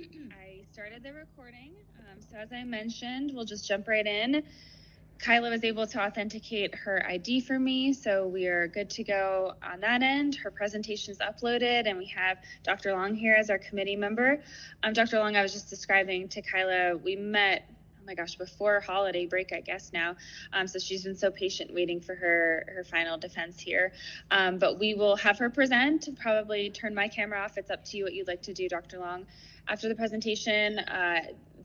I started the recording, so as I mentioned, we'll just jump right in. Kyla was able to authenticate her ID for me, so we are good to go on that end. Her presentation is uploaded, and we have Dr. Long here as our committee member. Dr. Long, I was just describing to Kyla, we met, oh my gosh, before holiday break, I guess now. So she's been so patient waiting for her final defense here. But we will have her present, probably turn my camera off. It's up to you what you'd like to do, Dr. Long. After the presentation,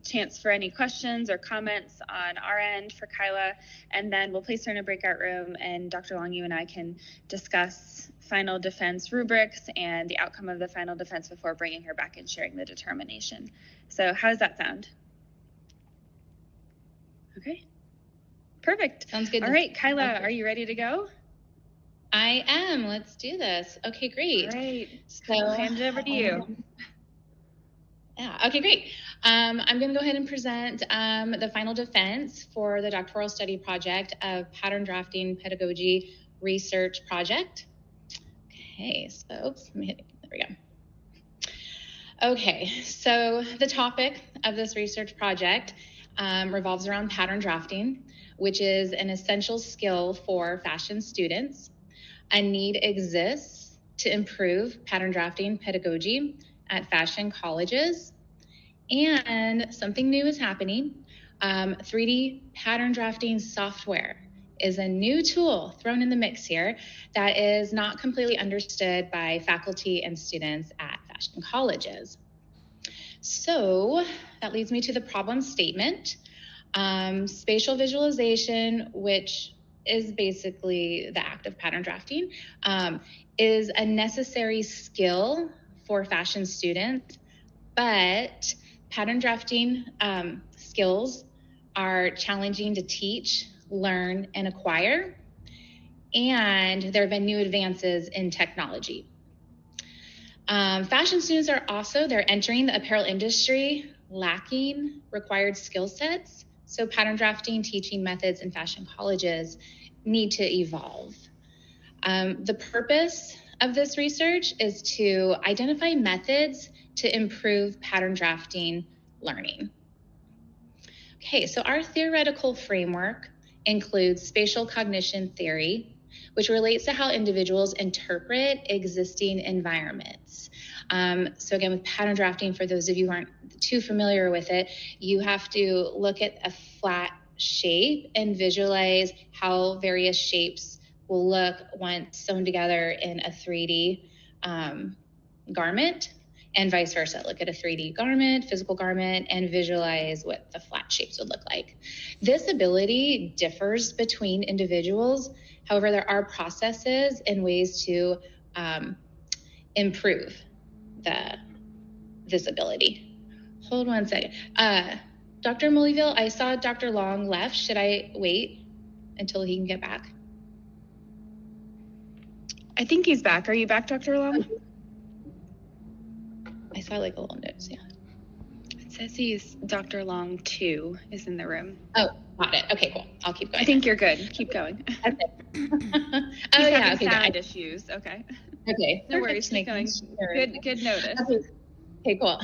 chance for any questions or comments on our end for Kyla, and then we'll place her in a breakout room, and Dr. Long, you and I can discuss final defense rubrics and the outcome of the final defense before bringing her back and sharing the determination. So how does that sound? Okay, perfect. Sounds good. All right, Kyla, are you ready to go? I am. Let's do this. Okay, great. All right, so I'll hand it over to you. Yeah, okay, great. I'm going to go ahead and present the final defense for the doctoral study project of Pattern Drafting Pedagogy Research Project. Okay, so oops, let me hit it. There we go. Okay, so the topic of this research project revolves around pattern drafting, which is an essential skill for fashion students. A need exists to improve pattern drafting pedagogy at fashion colleges, and something new is happening. 3D pattern drafting software is a new tool thrown in the mix here that is not completely understood by faculty and students at fashion colleges. So that leads me to the problem statement. Spatial visualization, which is basically the act of pattern drafting, is a necessary skill for fashion students, but pattern drafting skills are challenging to teach, learn, and acquire, and there have been new advances in technology. Fashion students are also, they're entering the apparel industry lacking required skill sets, so pattern drafting teaching methods in fashion colleges need to evolve. The purpose of this research is to identify methods to improve pattern drafting learning. Okay, so our theoretical framework includes spatial cognition theory, which relates to how individuals interpret existing environments. So again, with pattern drafting, for those of you who aren't too familiar with it, you have to look at a flat shape and visualize how various shapes will look once sewn together in a 3D garment, and vice versa. Look at a 3D garment, physical garment, and visualize what the flat shapes would look like. This ability differs between individuals. However, there are processes and ways to improve this ability. Hold one second. Dr. Mollyville, I saw Dr. Long left. Should I wait until he can get back? I think he's back. Are you back, Dr. Long? I saw like a little note, yeah. It says he's Dr. Long 2 is in the room. Oh, got it. Okay, cool. I'll keep going. I think you're good. Keep going. Okay. He's having sound issues. Okay. Okay. No worries. Keep going. Good notice. Okay, cool.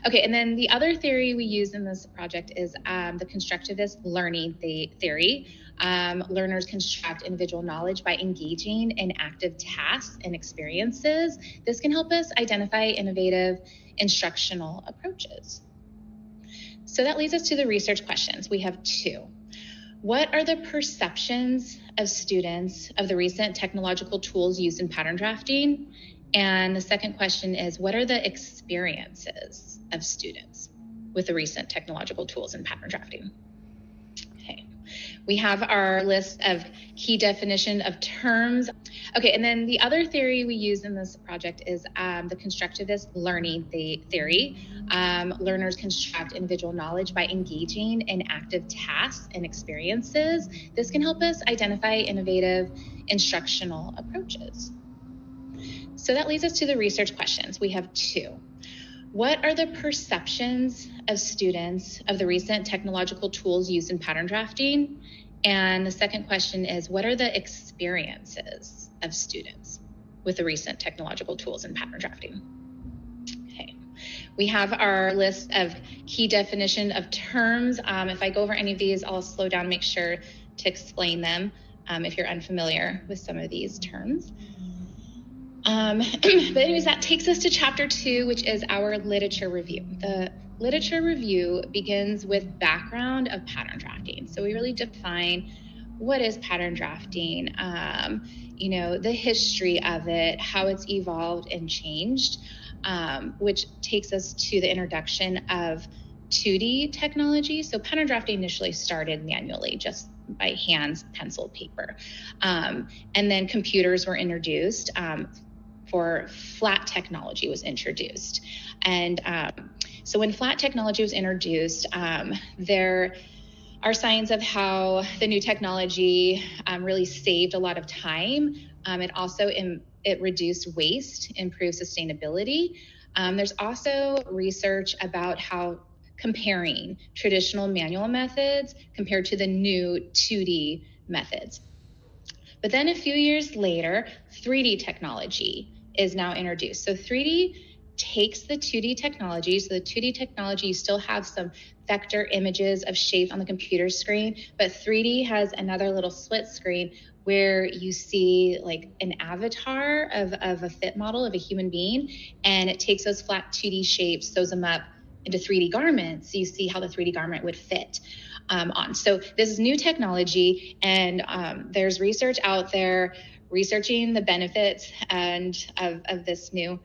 Okay, and then the other theory we use in this project is the constructivist learning theory. Learners construct individual knowledge by engaging in active tasks and experiences. This can help us identify innovative instructional approaches. So that leads us to the research questions. We have two. What are the perceptions of students of the recent technological tools used in pattern drafting? And the second question is, what are the experiences of students with the recent technological tools in pattern drafting? Okay, we have our list of key definition of terms. Okay, and then the other theory we use in this project is the constructivist learning theory. Learners construct individual knowledge by engaging in active tasks and experiences. This can help us identify innovative instructional approaches. So that leads us to the research questions. We have two. What are the perceptions of students of the recent technological tools used in pattern drafting? And the second question is, what are the experiences of students with the recent technological tools in pattern drafting? Okay. We have our list of key definition of terms. If I go over any of these, I'll slow down, make sure to explain them if you're unfamiliar with some of these terms. But anyways, that takes us to chapter 2, which is our literature review. The literature review begins with background of pattern drafting. So we really define what is pattern drafting, the history of it, how it's evolved and changed, which takes us to the introduction of 2D technology. So pattern drafting initially started manually, just by hands, pencil, paper. And then computers were introduced. For flat technology was introduced. And so when flat technology was introduced, there are signs of how the new technology really saved a lot of time. It also it reduced waste, improved sustainability. There's also research about how comparing traditional manual methods compared to the new 2D methods. But then a few years later, 3D technology is now introduced. So 3D takes the 2D technology. So the 2D technology, you still have some vector images of shapes on the computer screen, but 3D has another little split screen where you see like an avatar of a fit model of a human being, and it takes those flat 2D shapes, sews them up into 3D garments. So you see how the 3D garment would fit on. So this is new technology, and there's research out there researching the benefits of this new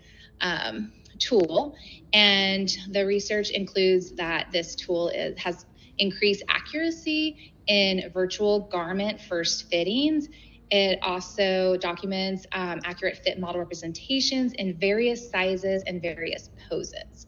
tool. And the research includes that this tool has increased accuracy in virtual garment first fittings. It also documents accurate fit model representations in various sizes and various poses.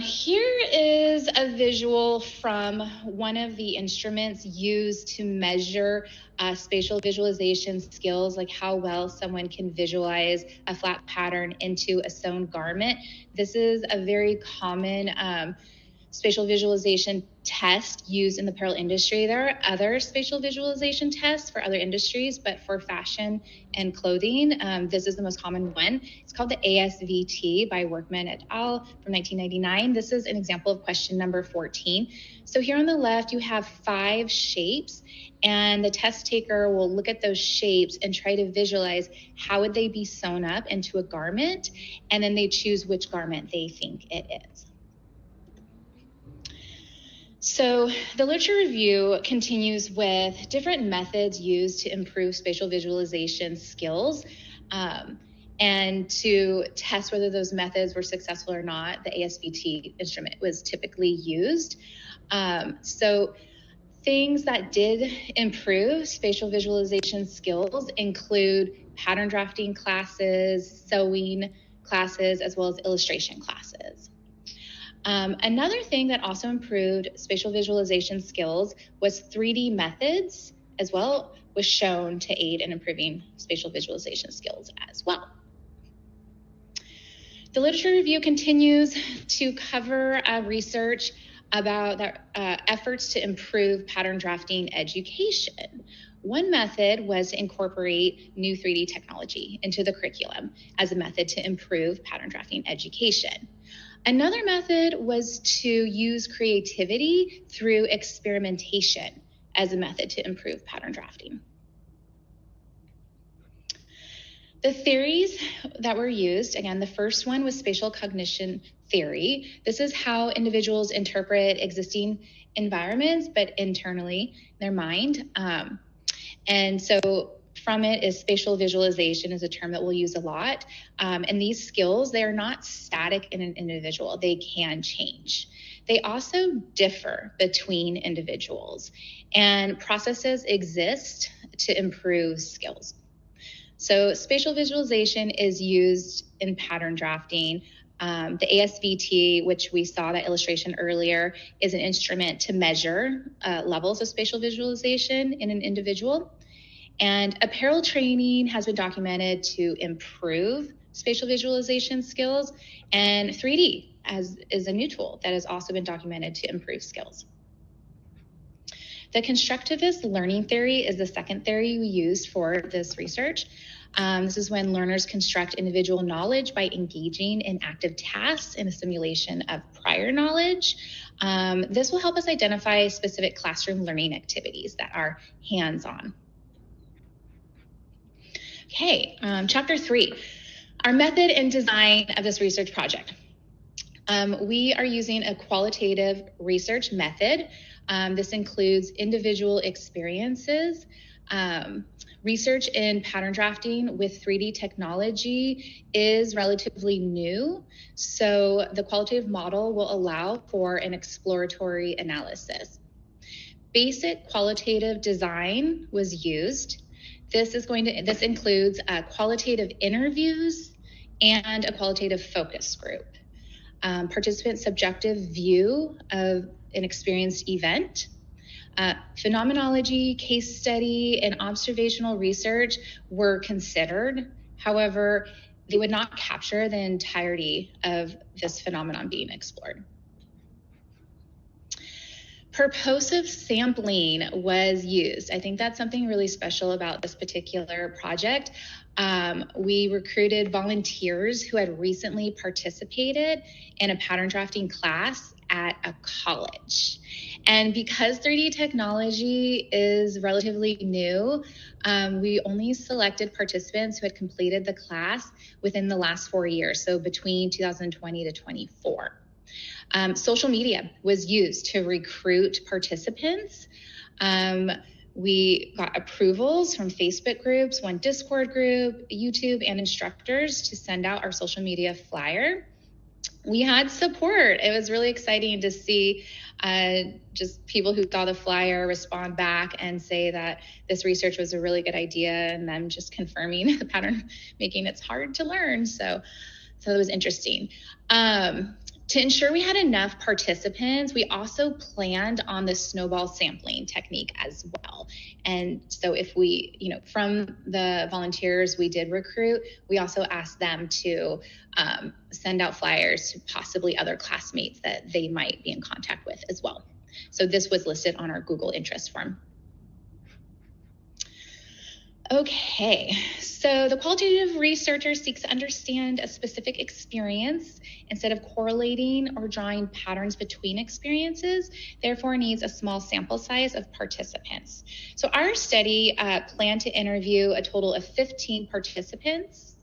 Here is a visual from one of the instruments used to measure spatial visualization skills, like how well someone can visualize a flat pattern into a sewn garment. This is a very common spatial visualization test used in the apparel industry. There are other spatial visualization tests for other industries, but for fashion and clothing, this is the most common one. It's called the ASVT by Workman et al. From 1999. This is an example of question number 14. So here on the left, you have 5 shapes, and the test taker will look at those shapes and try to visualize how would they be sewn up into a garment, and then they choose which garment they think it is. So the literature review continues with different methods used to improve spatial visualization skills, and to test whether those methods were successful or not. The ASVT instrument was typically used. So things that did improve spatial visualization skills include pattern drafting classes, sewing classes, as well as illustration classes. Another thing that also improved spatial visualization skills was 3D methods as well, was shown to aid in improving spatial visualization skills as well. The literature review continues to cover research about efforts to improve pattern drafting education. One method was to incorporate new 3D technology into the curriculum as a method to improve pattern drafting education. Another method was to use creativity through experimentation as a method to improve pattern drafting. The theories that were used, again, the first one was spatial cognition theory. This is how individuals interpret existing environments, but internally, their mind. And so from it is spatial visualization is a term that we'll use a lot. And these skills, they are not static in an individual. They can change. They also differ between individuals, and processes exist to improve skills. So spatial visualization is used in pattern drafting. The ASVT, which we saw that illustration earlier, is an instrument to measure levels of spatial visualization in an individual. And apparel training has been documented to improve spatial visualization skills, and 3D is a new tool that has also been documented to improve skills. The constructivist learning theory is the second theory we used for this research. This is when learners construct individual knowledge by engaging in active tasks in a simulation of prior knowledge. This will help us identify specific classroom learning activities that are hands-on. Okay, chapter 3, our method and design of this research project. We are using a qualitative research method. This includes individual experiences, research in pattern drafting with 3D technology is relatively new, so the qualitative model will allow for an exploratory analysis. Basic qualitative design was used. This includes qualitative interviews and a qualitative focus group. Participant subjective view of an experienced event. Phenomenology, case study, and observational research were considered. However, they would not capture the entirety of this phenomenon being explored. Purposive sampling was used. I think that's something really special about this particular project. We recruited volunteers who had recently participated in a pattern drafting class at a college. And because 3D technology is relatively new, we only selected participants who had completed the class within the last 4 years, so between 2020 to 24. Social media was used to recruit participants. We got approvals from Facebook groups, one Discord group, YouTube, and instructors to send out our social media flyer. We had support. It was really exciting to see just people who saw the flyer respond back and say that this research was a really good idea, and them just confirming the pattern making it's hard to learn. So it was interesting. To ensure we had enough participants, we also planned on the snowball sampling technique as well. And so if we, from the volunteers we did recruit, we also asked them to send out flyers to possibly other classmates that they might be in contact with as well. So this was listed on our Google interest form. Okay, so the qualitative researcher seeks to understand a specific experience instead of correlating or drawing patterns between experiences, therefore needs a small sample size of participants. So our study planned to interview a total of 15 participants,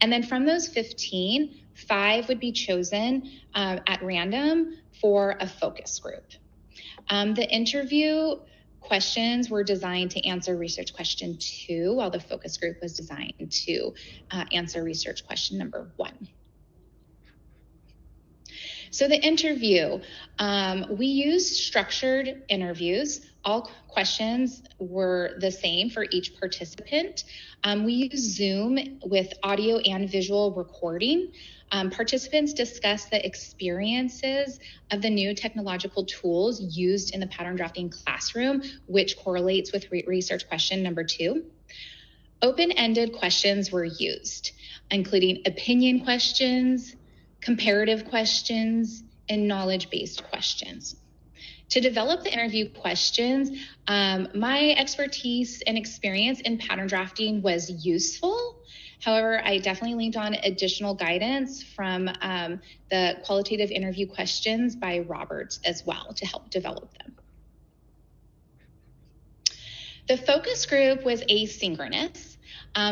and then from those 15, 5 would be chosen at random for a focus group. The interview questions were designed to answer research question 2, while the focus group was designed to answer research question number 1. So the interview, we used structured interviews. All questions were the same for each participant. We used Zoom with audio and visual recording. Participants discussed the experiences of the new technological tools used in the pattern drafting classroom, which correlates with research question number 2. Open-ended questions were used, including opinion questions, comparative questions, and knowledge-based questions. To develop the interview questions, my expertise and experience in pattern drafting was useful. However, I definitely leaned on additional guidance from the qualitative interview questions by Roberts as well to help develop them. The focus group was asynchronous.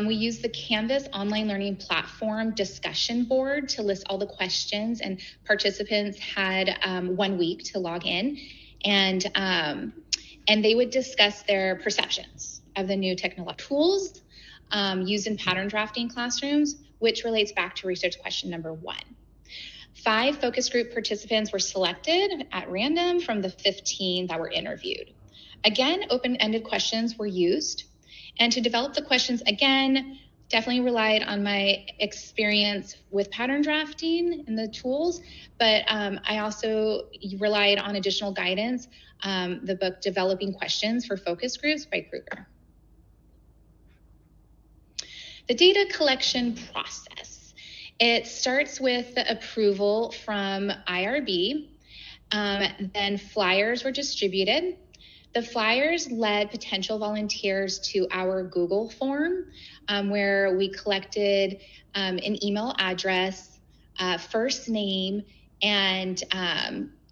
We used the Canvas online learning platform discussion board to list all the questions, and participants had 1 week to log in, and they would discuss their perceptions of the new technological tools used in pattern drafting classrooms, which relates back to research question number 1. 5 focus group participants were selected at random from the 15 that were interviewed. Again, open-ended questions were used. And to develop the questions, again, definitely relied on my experience with pattern drafting and the tools, but I also relied on additional guidance, the book Developing Questions for Focus Groups by Kruger. The data collection process. It starts with the approval from IRB, then flyers were distributed. The flyers led potential volunteers to our Google form where we collected an email address, first name, and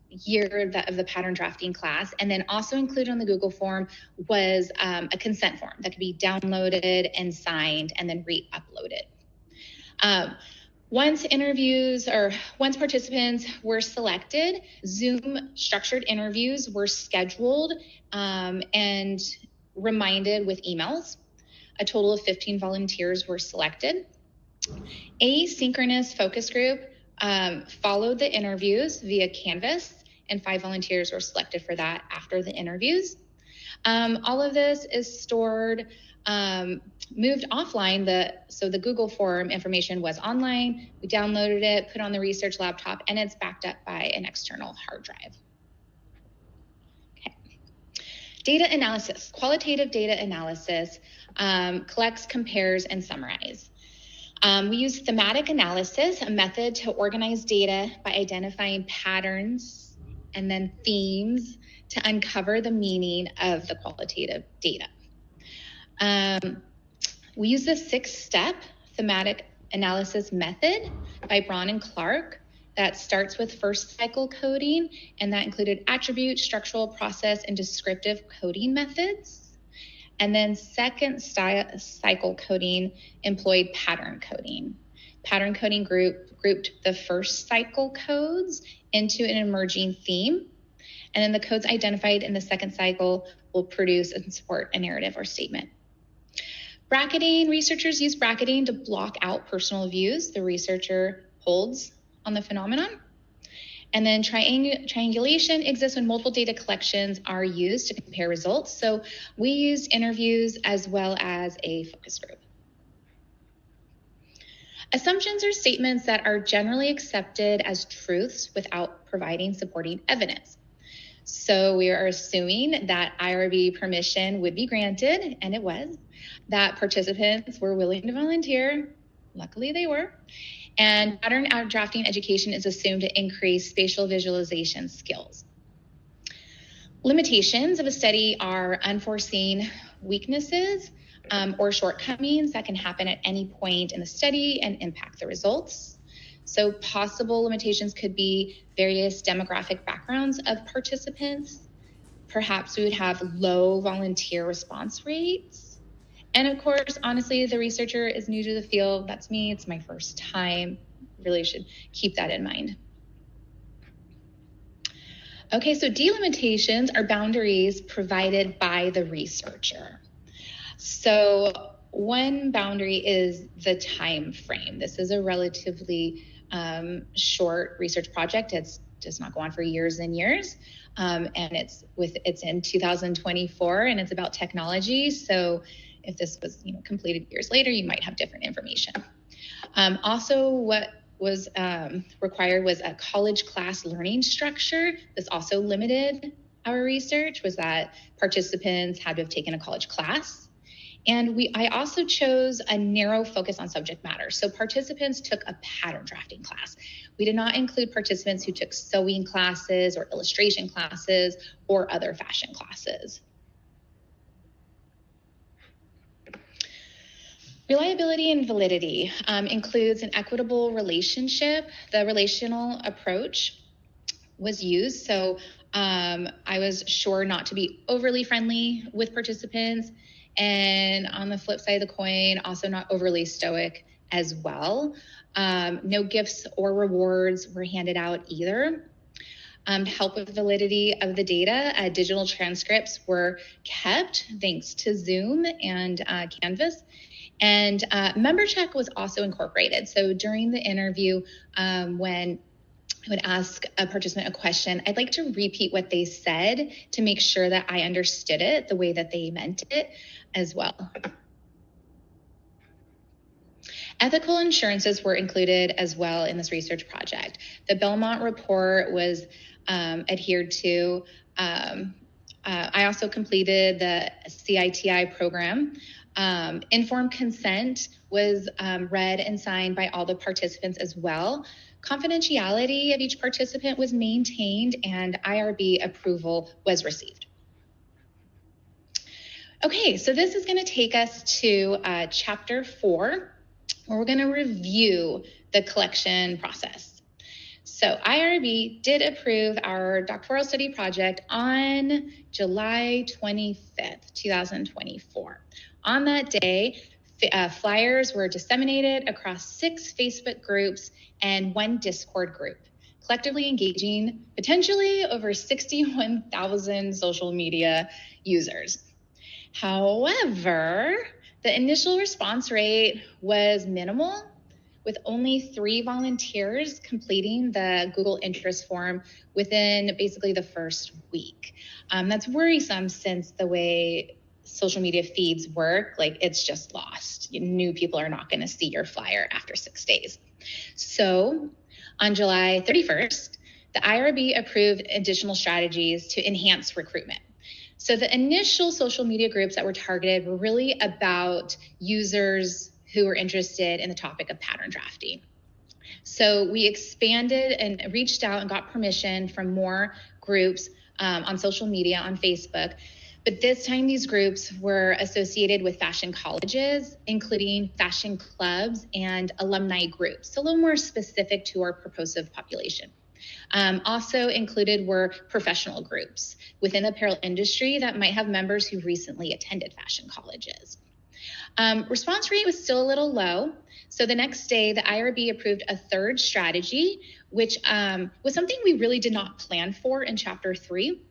year of the pattern drafting class. And then also included on the Google form was a consent form that could be downloaded and signed and then re-uploaded. Once participants were selected, Zoom structured interviews were scheduled and reminded with emails. A total of 15 volunteers were selected. Asynchronous focus group followed the interviews via Canvas, and 5 volunteers were selected for that after the interviews. All of this is stored, moved offline. So the Google form information was online. We downloaded it, put on the research laptop, and it's backed up by an external hard drive. Okay. Data analysis, qualitative data analysis, collects, compares, and summarizes. We use thematic analysis, a method to organize data by identifying patterns and then themes to uncover the meaning of the qualitative data. We use the 6-step thematic analysis method by Braun and Clark that starts with first cycle coding, and that included attribute, structural, process, and descriptive coding methods. And then second cycle coding employed pattern coding. Pattern coding grouped the first cycle codes into an emerging theme. And then the codes identified in the second cycle will produce and support a narrative or statement. Bracketing, researchers use bracketing to block out personal views the researcher holds on the phenomenon. And then triangulation exists when multiple data collections are used to compare results. So we used interviews as well as a focus group. Assumptions are statements that are generally accepted as truths without providing supporting evidence. So we are assuming that IRB permission would be granted, and it was, that participants were willing to volunteer. Luckily they were. And pattern drafting education is assumed to increase spatial visualization skills. Limitations of a study are unforeseen weaknesses or shortcomings that can happen at any point in the study and impact the results. So possible limitations could be various demographic backgrounds of participants. Perhaps we would have low volunteer response rates. And of course, honestly, the researcher is new to the field. That's me. It's my first time. Really should keep that in mind. Okay, so delimitations are boundaries provided by the researcher. So one boundary is the time frame. This is a relatively short research project. It does not go on for years and years. And it's in 2024, and it's about technology. So if this was completed years later, you might have different information. Also, what was required was a college class learning structure. This also limited our research, was that participants had to have taken a college class. And I also chose a narrow focus on subject matter. So participants took a pattern drafting class. We did not include participants who took sewing classes or illustration classes or other fashion classes. Reliability and validity includes an equitable relationship. The relational approach was used. So I was sure not to be overly friendly with participants. And on the flip side of the coin, also not overly stoic as well. No gifts or rewards were handed out either. To help with validity of the data, digital transcripts were kept thanks to Zoom and Canvas. And member check was also incorporated. So during the interview, when I would ask a participant a question, I'd like to repeat what they said to make sure that I understood it the way that they meant it as well. Ethical assurances were included as well in this research project. The Belmont report was adhered to. I also completed the CITI program. Informed consent was read and signed by all the participants as well. Confidentiality of each participant was maintained, and IRB approval was received. Okay, so this is going to take us to chapter 4, where we're going to review the collection process. So IRB did approve our doctoral study project on July 25th, 2024. On that day, flyers were disseminated across 6 Facebook groups and 1 Discord group, collectively engaging potentially over 61,000 social media users. However, the initial response rate was minimal, with only 3 volunteers completing the Google interest form within basically the first week. That's worrisome, since the way social media feeds work, like, it's just lost. New people are not going to see your flyer after 6 days. So on July 31st, the IRB approved additional strategies to enhance recruitment. So the initial social media groups that were targeted were really about users who were interested in the topic of pattern drafting. So we expanded and reached out and got permission from more groups on social media, on Facebook. But this time, these groups were associated with fashion colleges, including fashion clubs and alumni groups, so a little more specific to our purposive population. Also included were professional groups within the apparel industry that might have members who recently attended fashion colleges. Response rate was still a little low. So the next day, the IRB approved a third strategy, which was something we really did not plan for in Chapter 3.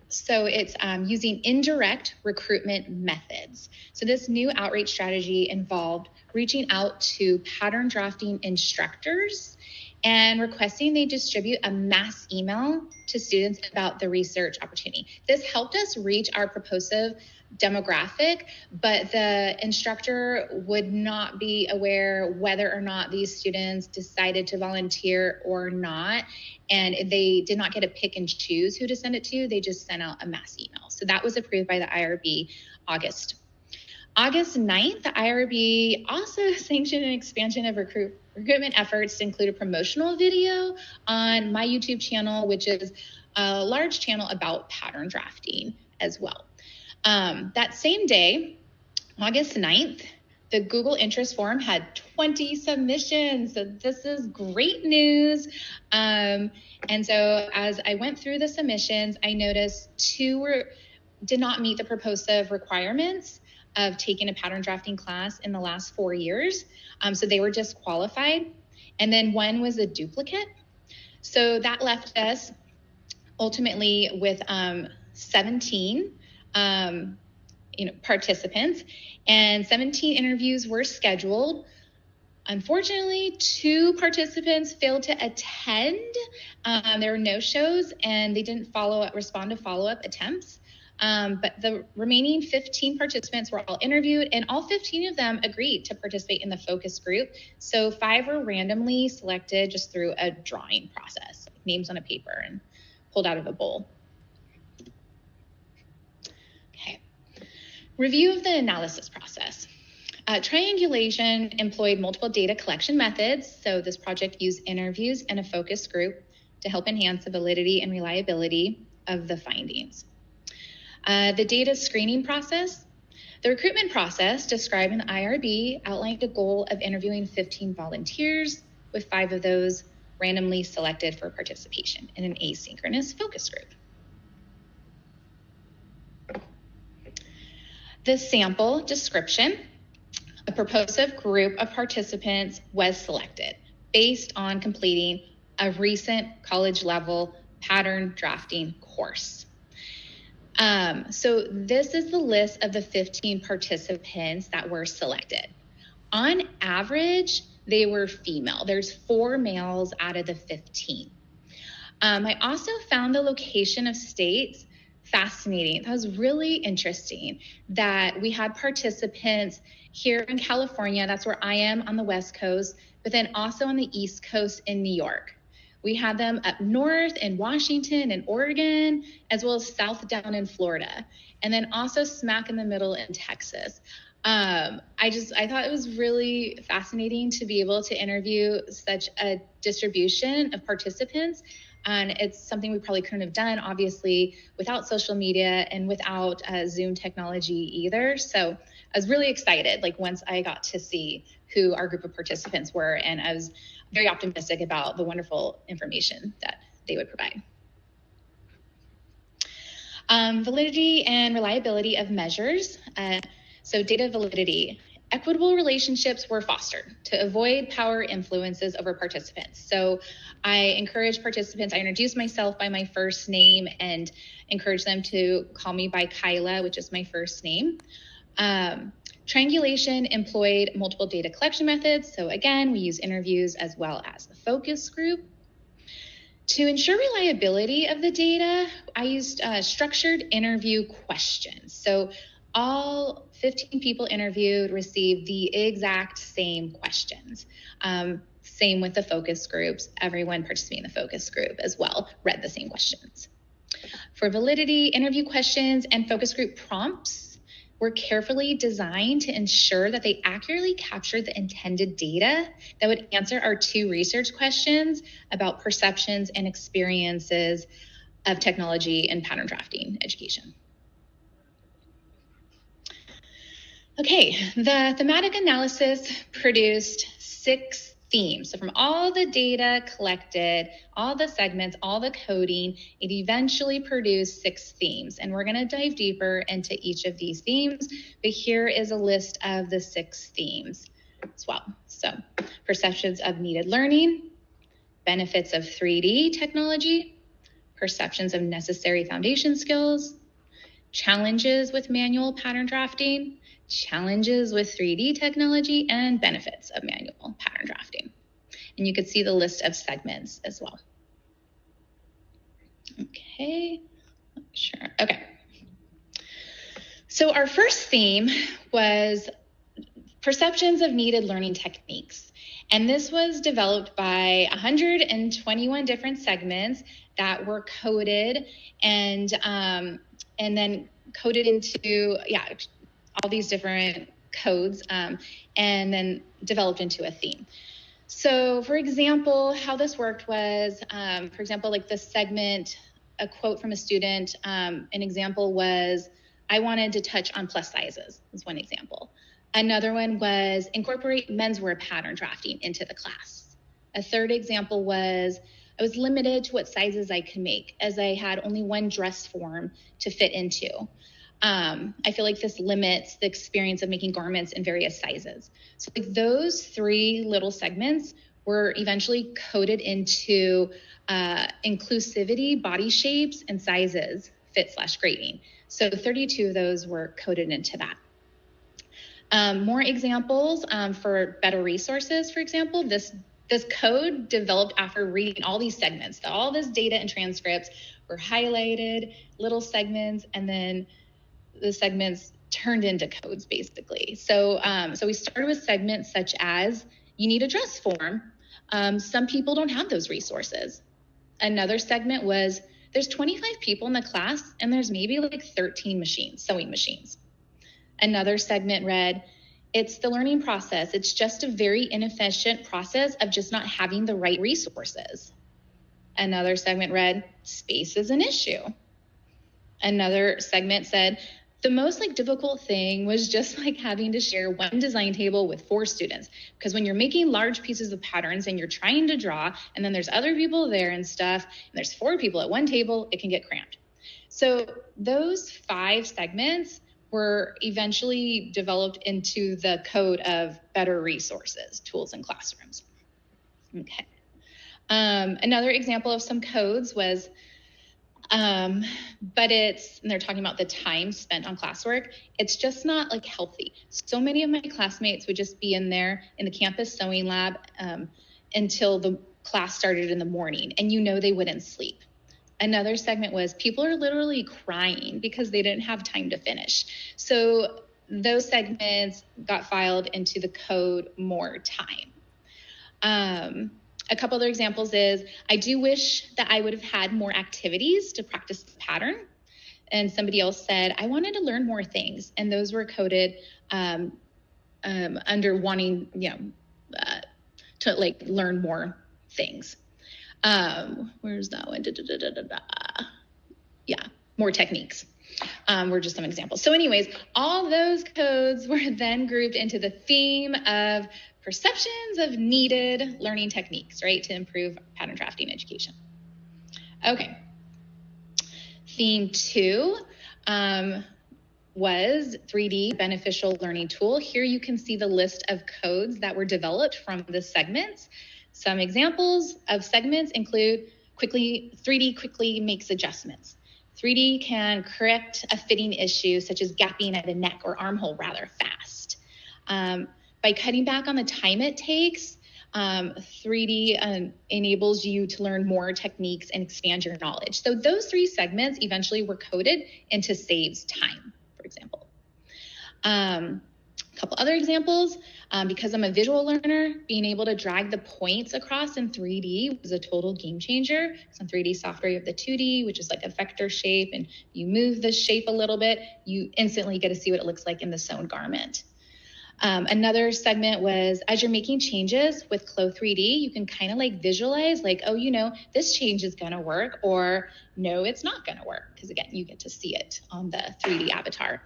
So it's using indirect recruitment methods. So this new outreach strategy involved reaching out to pattern drafting instructors and requesting they distribute a mass email to students about the research opportunity. This helped us reach our purposive demographic, but the instructor would not be aware whether or not these students decided to volunteer or not, and they did not get to pick and choose who to send it to. They just sent out a mass email. So that was approved by the IRB August 9th, the IRB also sanctioned an expansion of recruitment efforts to include a promotional video on my YouTube channel, which is a large channel about pattern drafting as well. That same day, August 9th, the Google interest form had 20 submissions. So this is great news. And so as I went through the submissions, I noticed 2 did not meet the purposive requirements of taking a pattern drafting class in the last 4 years. So they were disqualified. And then 1 was a duplicate. So that left us ultimately with 17 participants, and 17 interviews were scheduled. Unfortunately, 2 participants failed to attend. There were no-shows, and they didn't respond to follow-up attempts. But the remaining 15 participants were all interviewed, and all 15 of them agreed to participate in the focus group. So 5 were randomly selected just through a drawing process, like names on a paper and pulled out of a bowl. Okay. Review of the analysis process. Triangulation employed multiple data collection methods. So this project used interviews and a focus group to help enhance the validity and reliability of the findings. The data screening process. The recruitment process described in the IRB outlined a goal of interviewing 15 volunteers, with 5 of those randomly selected for participation in an asynchronous focus group. The sample description. A purposive group of participants was selected based on completing a recent college-level pattern drafting course. So this is the list of the 15 participants that were selected. On average, they were female. There's 4 males out of the 15. I also found the location of states fascinating. That was really interesting that we had participants here in California. That's where I am on the West Coast, but then also on the East Coast in New York. We had them up north in Washington and Oregon, as well as south down in Florida, and then also smack in the middle in Texas. I thought it was really fascinating to be able to interview such a distribution of participants. And it's something we probably couldn't have done, obviously, without social media and without Zoom technology either. So I was really excited, like once I got to see who our group of participants were, and I was very optimistic about the wonderful information that they would provide. Validity and reliability of measures. So data validity. Equitable relationships were fostered to avoid power influences over participants. So I encourage participants, I introduce myself by my first name and encourage them to call me by Kyla, which is my first name. Triangulation employed multiple data collection methods. So again, we use interviews as well as the focus group. To ensure reliability of the data, I used structured interview questions. So all 15 people interviewed received the exact same questions. Same with the focus groups. Everyone participating in the focus group as well read the same questions. For validity, interview questions and focus group prompts were carefully designed to ensure that they accurately captured the intended data that would answer our 2 research questions about perceptions and experiences of technology and pattern drafting education. Okay, the thematic analysis produced 6 themes. So from all the data collected, all the segments, all the coding, it eventually produced 6 themes. And we're gonna dive deeper into each of these themes, but here is a list of the 6 themes as well. So perceptions of needed learning, benefits of 3D technology, perceptions of necessary foundation skills, challenges with manual pattern drafting, challenges with 3D technology, and benefits of manual pattern drafting. And you could see the list of segments as well. Okay, sure, okay. So our first theme was perceptions of needed learning techniques. And this was developed by 121 different segments that were coded and then coded into, all these different codes and then developed into a theme. So for example, how this worked was, for example, like this segment, a quote from a student, an example was, I wanted to touch on plus sizes, is one example. Another one was incorporate menswear pattern drafting into the class. A third example was, I was limited to what sizes I could make as I had only one dress form to fit into. I feel like this limits the experience of making garments in various sizes. So like those 3 little segments were eventually coded into inclusivity, body shapes, and sizes, fit/grading. So 32 of those were coded into that. More examples for better resources, for example, this code developed after reading all these segments. All this data and transcripts were highlighted, little segments, and then the segments turned into codes, basically. So we started with segments such as, you need a dress form. Some people don't have those resources. Another segment was, there's 25 people in the class and there's maybe like 13 machines, sewing machines. Another segment read, it's the learning process. It's just a very inefficient process of just not having the right resources. Another segment read, space is an issue. Another segment said, the most difficult thing was just having to share one design table with 4 students, because when you're making large pieces of patterns and you're trying to draw, and then there's other people there and stuff, and there's 4 people at one table, it can get cramped. So those 5 segments were eventually developed into the code of better resources, tools in classrooms. Okay. Another example of some codes was, but and they're talking about the time spent on classwork. It's just not healthy. So many of my classmates would just be in there in the campus sewing lab until the class started in the morning, and they wouldn't sleep. Another segment was, people are literally crying because they didn't have time to finish. So those segments got filed into the code more time. A couple other examples is, I do wish that I would have had more activities to practice the pattern. And somebody else said, I wanted to learn more things. And those were coded under wanting, to learn more things. Where's that one? Yeah, more techniques. Were just some examples. So anyways, all those codes were then grouped into the theme of perceptions of needed learning techniques, right, to improve pattern drafting education. Okay. Theme 2 was 3D beneficial learning tool. Here you can see the list of codes that were developed from the segments. Some examples of segments include 3D quickly makes adjustments. 3D can correct a fitting issue such as gapping at a neck or armhole rather fast. By cutting back on the time it takes, 3D enables you to learn more techniques and expand your knowledge. So those 3 segments eventually were coded into saves time, for example. A couple other examples, because I'm a visual learner, being able to drag the points across in 3D was a total game changer. Some 3D software, you have the 2D, which is like a vector shape, and you move the shape a little bit, you instantly get to see what it looks like in the sewn garment. Another segment was, as you're making changes with Clo 3D, you can kind of like visualize like, oh, you know, this change is going to work, or no, it's not going to work. Because again, you get to see it on the 3D avatar.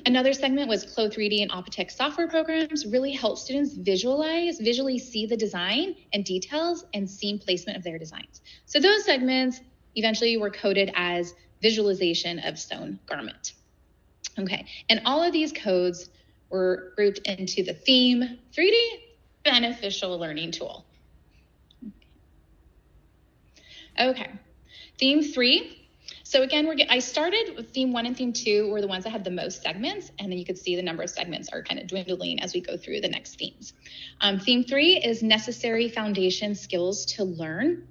Another segment was Clo 3D and Optech software programs really help students visually see the design and details and scene placement of their designs. So those segments eventually were coded as visualization of sewn garment. Okay, and all of these codes were grouped into the theme 3D beneficial learning tool. Okay, theme 3. So again, I started with theme 1 and theme 2 were the ones that had the most segments, and then you could see the number of segments are kind of dwindling as we go through the next themes. Theme 3 is necessary foundation skills to learn.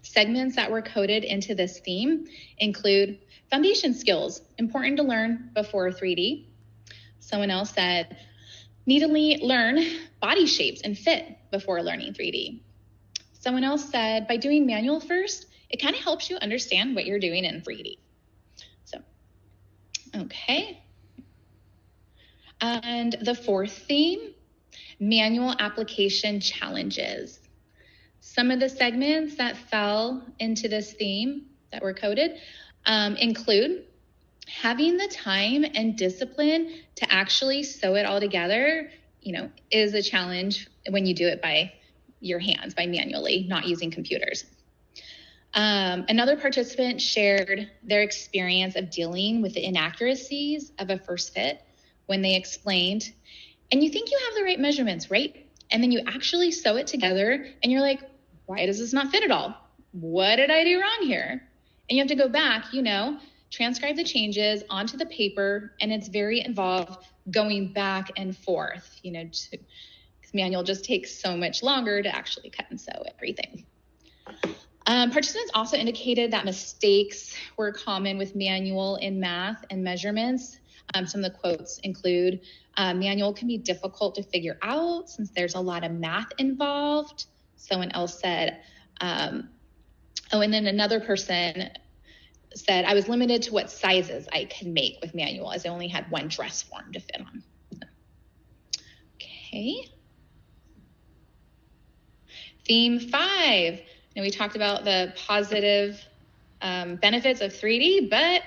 Segments that were coded into this theme include foundation skills, important to learn before 3D. Someone else said, need to learn body shapes and fit before learning 3D. Someone else said, by doing manual first, it kind of helps you understand what you're doing in 3D. So, okay. And the 4th theme, manual application challenges. Some of the segments that fell into this theme that were coded include having the time and discipline to actually sew it all together, is a challenge when you do it by your hands, by manually, not using computers. Another participant shared their experience of dealing with the inaccuracies of a first fit when they explained, and you think you have the right measurements, right? And then you actually sew it together and you're like, why does this not fit at all? What did I do wrong here? And you have to go back, transcribe the changes onto the paper, and it's very involved going back and forth, because manual just takes so much longer to actually cut and sew everything. Participants also indicated that mistakes were common with manual in math and measurements. Some of the quotes include, manual can be difficult to figure out since there's a lot of math involved. Someone else said, and then another person said, I was limited to what sizes I could make with manual as I only had one dress form to fit on. Okay. Theme 5. Now we talked about the positive benefits of 3D, but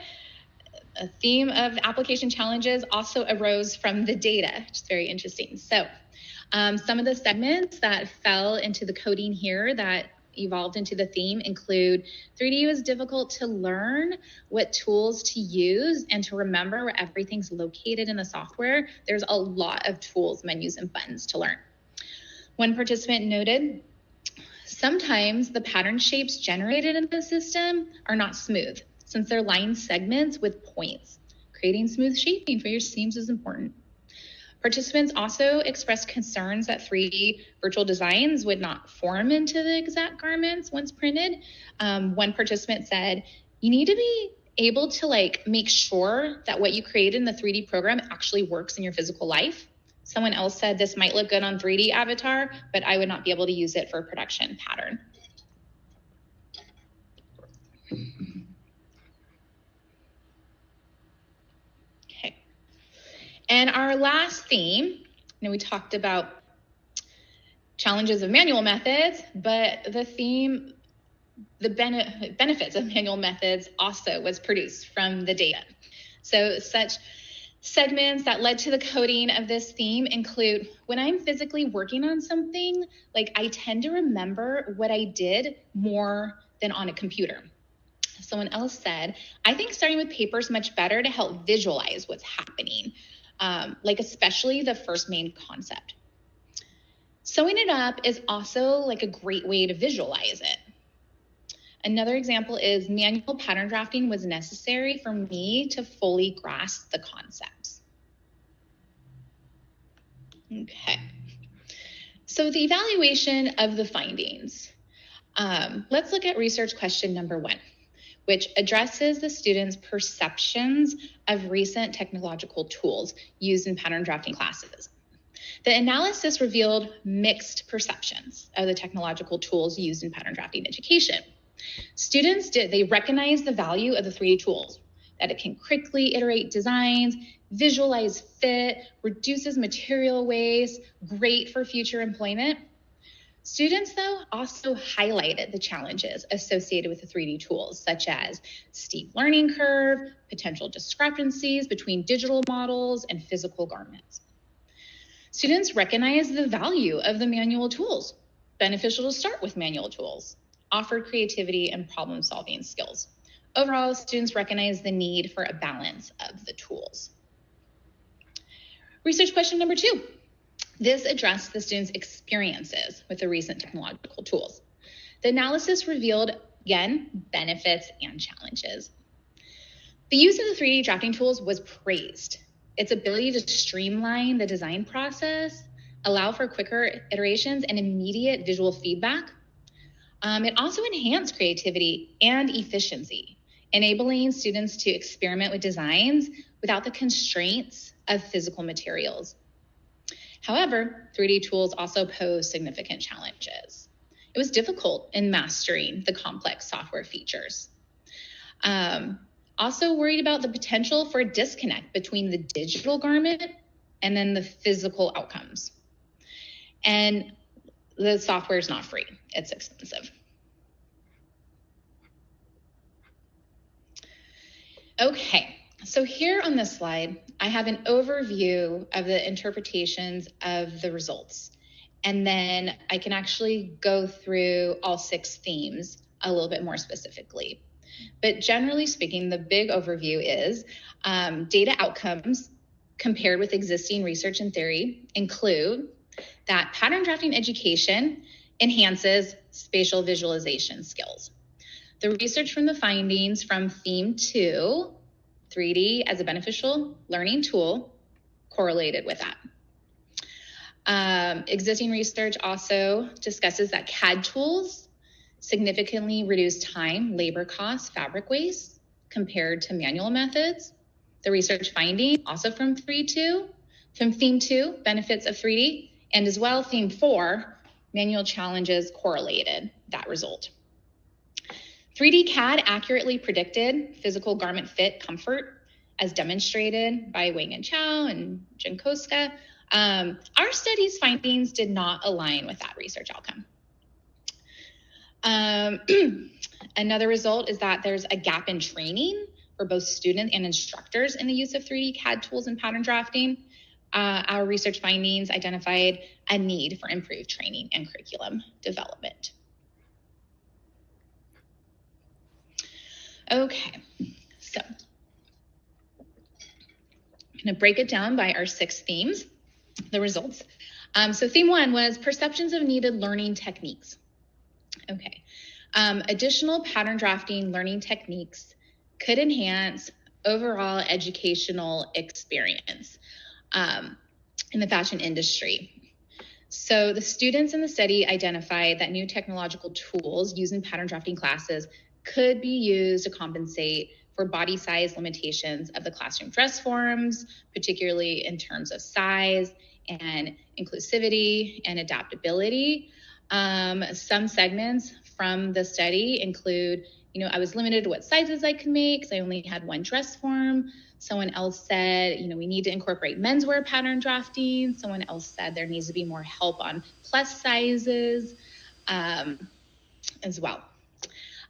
a theme of application challenges also arose from the data, which is very interesting. So some of the segments that fell into the coding here that evolved into the theme include 3D was difficult to learn what tools to use and to remember where everything's located in the software. There's a lot of tools, menus, and buttons to learn. One participant noted, sometimes the pattern shapes generated in the system are not smooth since they're line segments with points. Creating smooth shaping for your seams is important. Participants also expressed concerns that 3D virtual designs would not form into the exact garments once printed. One participant said, you need to be able to make sure that what you created in the 3D program actually works in your physical life. Someone else said this might look good on 3D avatar, but I would not be able to use it for production pattern. Okay. And our last theme, we talked about challenges of manual methods, but the benefits of manual methods also was produced from the data. So such segments that led to the coding of this theme include, when I'm physically working on something, like I tend to remember what I did more than on a computer. Someone else said, I think starting with paper is much better to help visualize what's happening, like especially the first main concept. Sewing it up is also like a great way to visualize it. Another example is manual pattern drafting was necessary for me to fully grasp the concepts. Okay, so the evaluation of the findings. Let's look at research question number 1, which addresses the students' perceptions of recent technological tools used in pattern drafting classes. The analysis revealed mixed perceptions of the technological tools used in pattern drafting education. Students they recognize the value of the 3D tools, that it can quickly iterate designs, visualize fit, reduces material waste, great for future employment. Students, though, also highlighted the challenges associated with the 3D tools, such as steep learning curve, potential discrepancies between digital models and physical garments. Students recognize the value of the manual tools, beneficial to start with manual tools, offered creativity and problem-solving skills. Overall, students recognize the need for a balance of the tools. Research question number 2. This addressed the students' experiences with the recent technological tools. The analysis revealed, again, benefits and challenges. The use of the 3D drafting tools was praised. Its ability to streamline the design process, allow for quicker iterations and immediate visual feedback. It also enhanced creativity and efficiency, enabling students to experiment with designs without the constraints of physical materials. However, 3D tools also pose significant challenges. It was difficult in mastering the complex software features. Also worried about the potential for a disconnect between the digital garment and then the physical outcomes. And the software is not free, it's expensive. Okay, so here on this slide, I have an overview of the interpretations of the results. And then I can actually go through all 6 themes a little bit more specifically. But generally speaking, the big overview is data outcomes compared with existing research and theory include that pattern drafting education enhances spatial visualization skills. The research from the findings from theme 2, 3D as a beneficial learning tool, correlated with that. Existing research also discusses that CAD tools significantly reduce time, labor costs, fabric waste compared to manual methods. The research finding also from theme 2, benefits of 3D, and as well theme 4, manual challenges correlated that result. 3D CAD accurately predicted physical garment fit comfort as demonstrated by Wang and Chow and Jankoska. Our study's findings did not align with that research outcome. Another result is that there's a gap in training for both students and instructors in the use of 3D CAD tools and pattern drafting. Our research findings identified a need for improved training and curriculum development. Okay, so I'm going to break it down by our 6 themes, the results. So theme 1 was perceptions of needed learning techniques. Okay, additional pattern drafting learning techniques could enhance overall educational experience in the fashion industry. So the students in the study identified that new technological tools used in pattern drafting classes could be used to compensate for body size limitations of the classroom dress forms, particularly in terms of size and inclusivity and adaptability. Some segments from the study include, I was limited to what sizes I could make because I only had one dress form. Someone else said, we need to incorporate menswear pattern drafting. Someone else said there needs to be more help on plus sizes as well.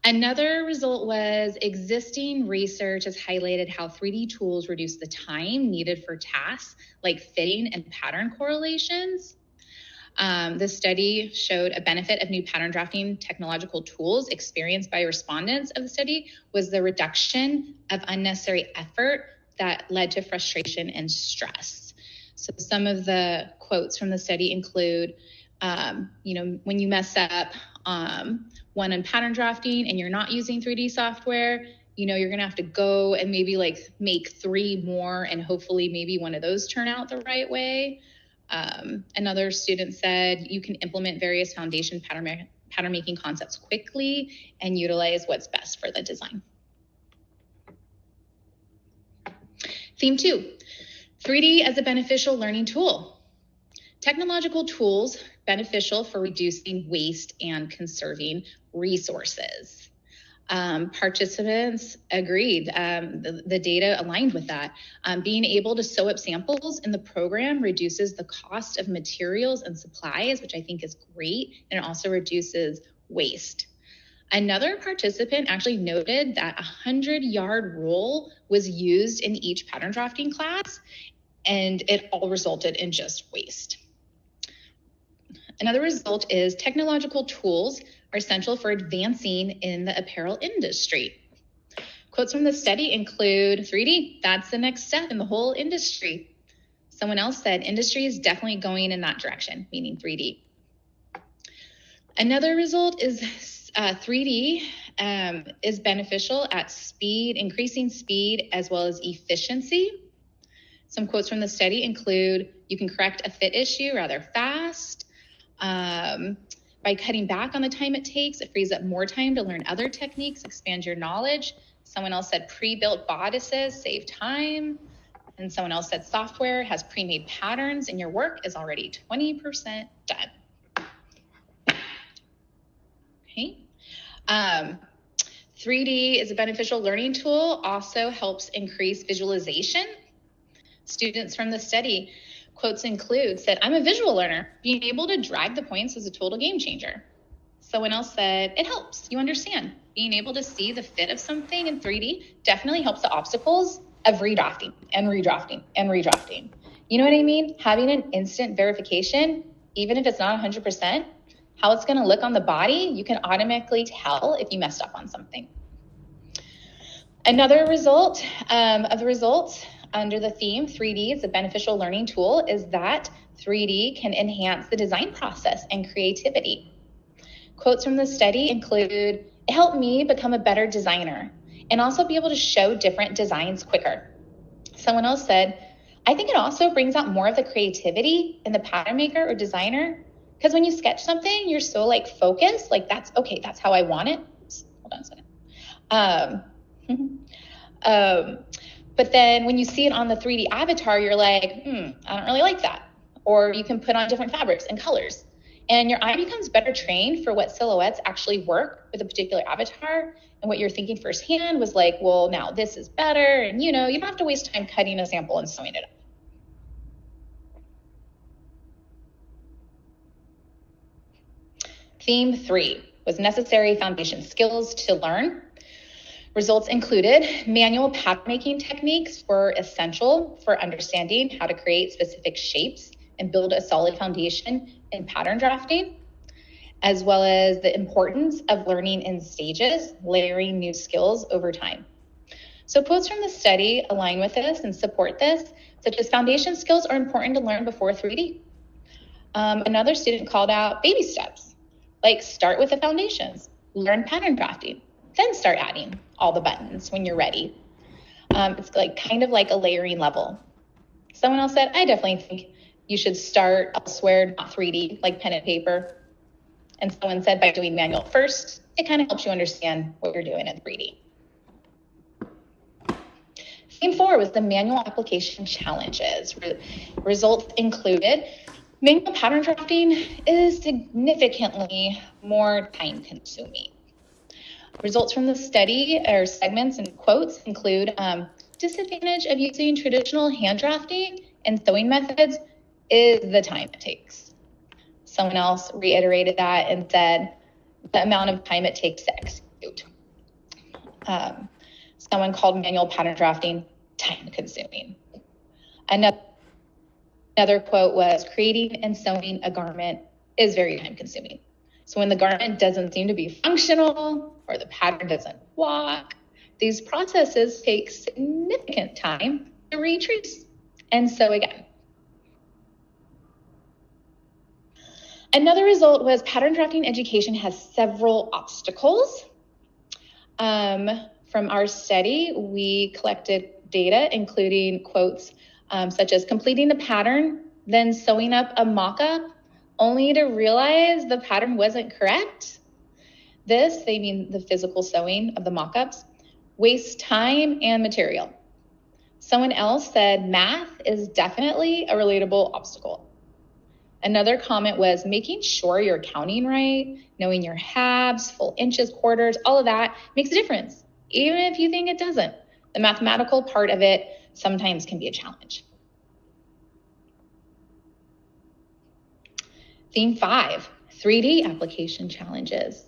Another result was existing research has highlighted how 3D tools reduce the time needed for tasks like fitting and pattern correlations. The study showed a benefit of new pattern drafting technological tools experienced by respondents of the study was the reduction of unnecessary effort that led to frustration and stress. So some of the quotes from the study include, when you mess up one on pattern drafting and you're not using 3D software, you're going to have to go and maybe make 3 more and hopefully maybe one of those turn out the right way. Another student said you can implement various foundation pattern making concepts quickly and utilize what's best for the design. Theme 2, 3D as a beneficial learning tool. Technological tools beneficial for reducing waste and conserving resources. Participants agreed. The data aligned with that. Being able to sew up samples in the program reduces the cost of materials and supplies, which I think is great, and it also reduces waste. Another participant actually noted that 100-yard rule was used in each pattern drafting class, and it all resulted in just waste. Another result is technological tools are essential for advancing in the apparel industry. Quotes from the study include 3D, that's the next step in the whole industry. Someone else said industry is definitely going in that direction, meaning 3D. Another result is 3D is beneficial at speed, increasing speed as well as efficiency. Some quotes from the study include, you can correct a fit issue rather fast. By cutting back on the time it takes, it frees up more time to learn other techniques, expand your knowledge. Someone else said pre-built bodices save time. And someone else said software has pre-made patterns and your work is already 20% done. Okay. 3D is a beneficial learning tool, also helps increase visualization. Students from the study, quotes include, said, I'm a visual learner. Being able to drag the points is a total game changer. Someone else said, it helps, you understand. Being able to see the fit of something in 3D definitely helps the obstacles of redrafting and redrafting and redrafting. You know what I mean? Having an instant verification, even if it's not 100%, how it's gonna look on the body, you can automatically tell if you messed up on something. Another result of the results under the theme 3D is a beneficial learning tool is that 3D can enhance the design process and creativity. Quotes from the study include, it helped me become a better designer and also be able to show different designs quicker. Someone else said, I think it also brings out more of the creativity in the pattern maker or designer, because when you sketch something, you're so focused, that's okay, that's how I want it. Hold on a second. But then when you see it on the 3D avatar, you're like, I don't really like that. Or you can put on different fabrics and colors. And your eye becomes better trained for what silhouettes actually work with a particular avatar. And what you're thinking firsthand was well, now this is better. And you don't have to waste time cutting a sample and sewing it up. Theme 3 was necessary foundation skills to learn. Results included manual pattern making techniques were essential for understanding how to create specific shapes and build a solid foundation in pattern drafting, as well as the importance of learning in stages, layering new skills over time. So quotes from the study align with this and support this, such as foundation skills are important to learn before 3D. Another student called out baby steps, start with the foundations, learn pattern drafting, then start adding all the buttons when you're ready. It's kind of like a layering level. Someone else said, I definitely think you should start elsewhere, not 3D, like pen and paper. And someone said by doing manual first, it kind of helps you understand what you're doing in 3D. Theme 4 was the manual application challenges. Results included, manual pattern drafting is significantly more time consuming. Results from the study or segments and quotes include disadvantage of using traditional hand drafting and sewing methods is the time it takes. Someone else reiterated that and said the amount of time it takes to execute. Someone called manual pattern drafting time-consuming. Another quote was, creating and sewing a garment is very time-consuming. So when the garment doesn't seem to be functional or the pattern doesn't walk, these processes take significant time to retrace and sew again. Another result was pattern drafting education has several obstacles. From our study, we collected data, including quotes such as completing the pattern, then sewing up a mock-up, only to realize the pattern wasn't correct. This, they mean the physical sewing of the mock-ups, wastes time and material. Someone else said math is definitely a relatable obstacle. Another comment was making sure you're counting right, knowing your halves, full inches, quarters, all of that makes a difference, even if you think it doesn't. The mathematical part of it sometimes can be a challenge. Theme 5, 3D application challenges.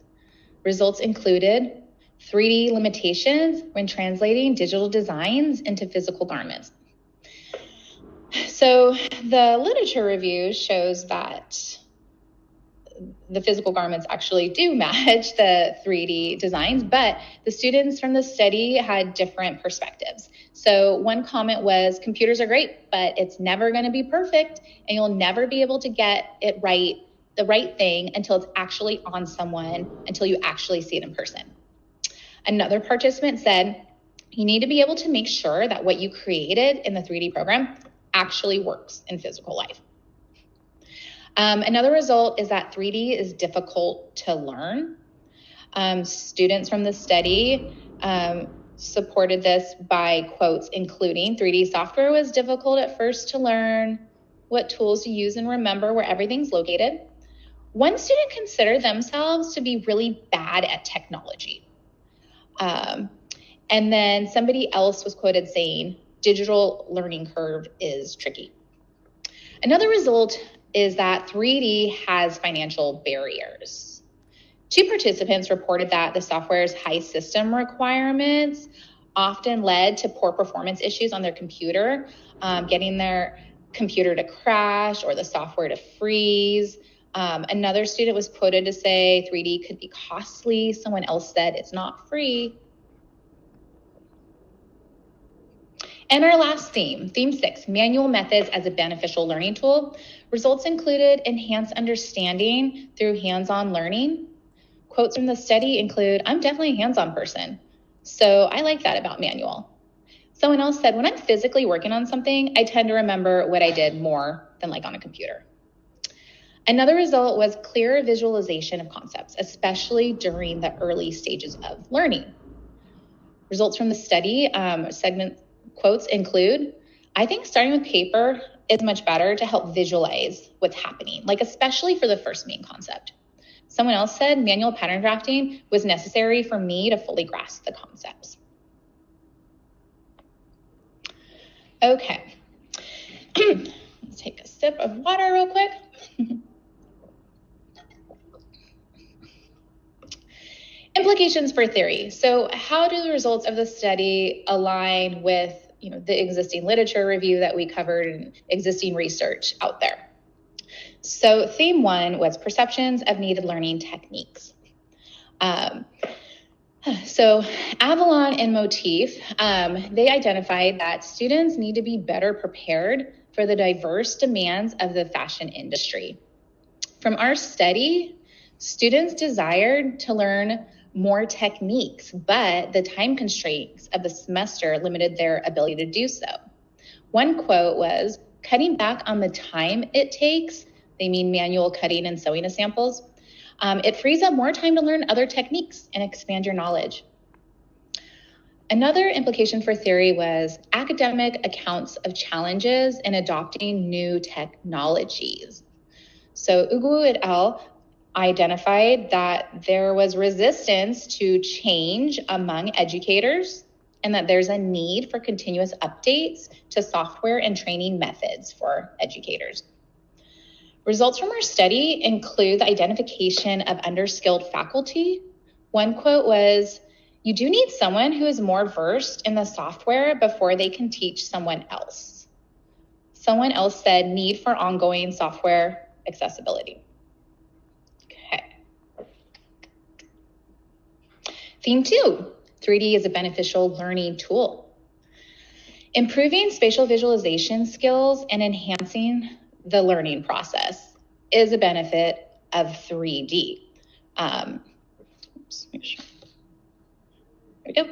Results included 3D limitations when translating digital designs into physical garments. So the literature review shows that the physical garments actually do match the 3D designs, but the students from the study had different perspectives. So one comment was, computers are great, but it's never going to be perfect, and you'll never be able to get it right, the right thing, until it's actually on someone, until you actually see it in person. Another participant said, you need to be able to make sure that what you created in the 3D program actually works in physical life. Another result is that 3D is difficult to learn. Students from the study supported this by quotes including 3D software was difficult at first to learn, what tools to use and remember where everything's located. One student considered themselves to be really bad at technology. And then somebody else was quoted saying, digital learning curve is tricky. Another result is that 3D has financial barriers. 2 participants reported that the software's high system requirements often led to poor performance issues on their computer, getting their computer to crash or the software to freeze. Another student was quoted to say 3D could be costly. Someone else said it's not free. And our last theme, theme 6, manual methods as a beneficial learning tool. Results included enhanced understanding through hands-on learning. Quotes from the study include, I'm definitely a hands-on person, so I like that about manual. Someone else said, when I'm physically working on something, I tend to remember what I did more than like on a computer. Another result was clearer visualization of concepts, especially during the early stages of learning. Results from the study, segment quotes include, I think starting with paper is much better to help visualize what's happening, like especially for the first main concept. Someone else said manual pattern drafting was necessary for me to fully grasp the concepts. Okay, let's take a sip of water real quick. Implications for theory. So how do the results of the study align with the existing literature review that we covered and existing research out there? So theme 1 was perceptions of needed learning techniques. So Avalon and Motif, they identified that students need to be better prepared for the diverse demands of the fashion industry. From our study, students desired to learn more techniques, but the time constraints of the semester limited their ability to do so. One quote was, cutting back on the time it takes, they mean manual cutting and sewing of samples, it frees up more time to learn other techniques and expand your knowledge. Another implication for theory was academic accounts of challenges in adopting new technologies. So Ugu et al. Identified that there was resistance to change among educators and that there's a need for continuous updates to software and training methods for educators. Results from our study include the identification of underskilled faculty. One quote was, "You do need someone who is more versed in the software before they can teach someone else." Someone else said, "Need for ongoing software accessibility." Okay. Theme 2, 3D is a beneficial learning tool. Improving spatial visualization skills and enhancing the learning process is a benefit of 3D. There we go.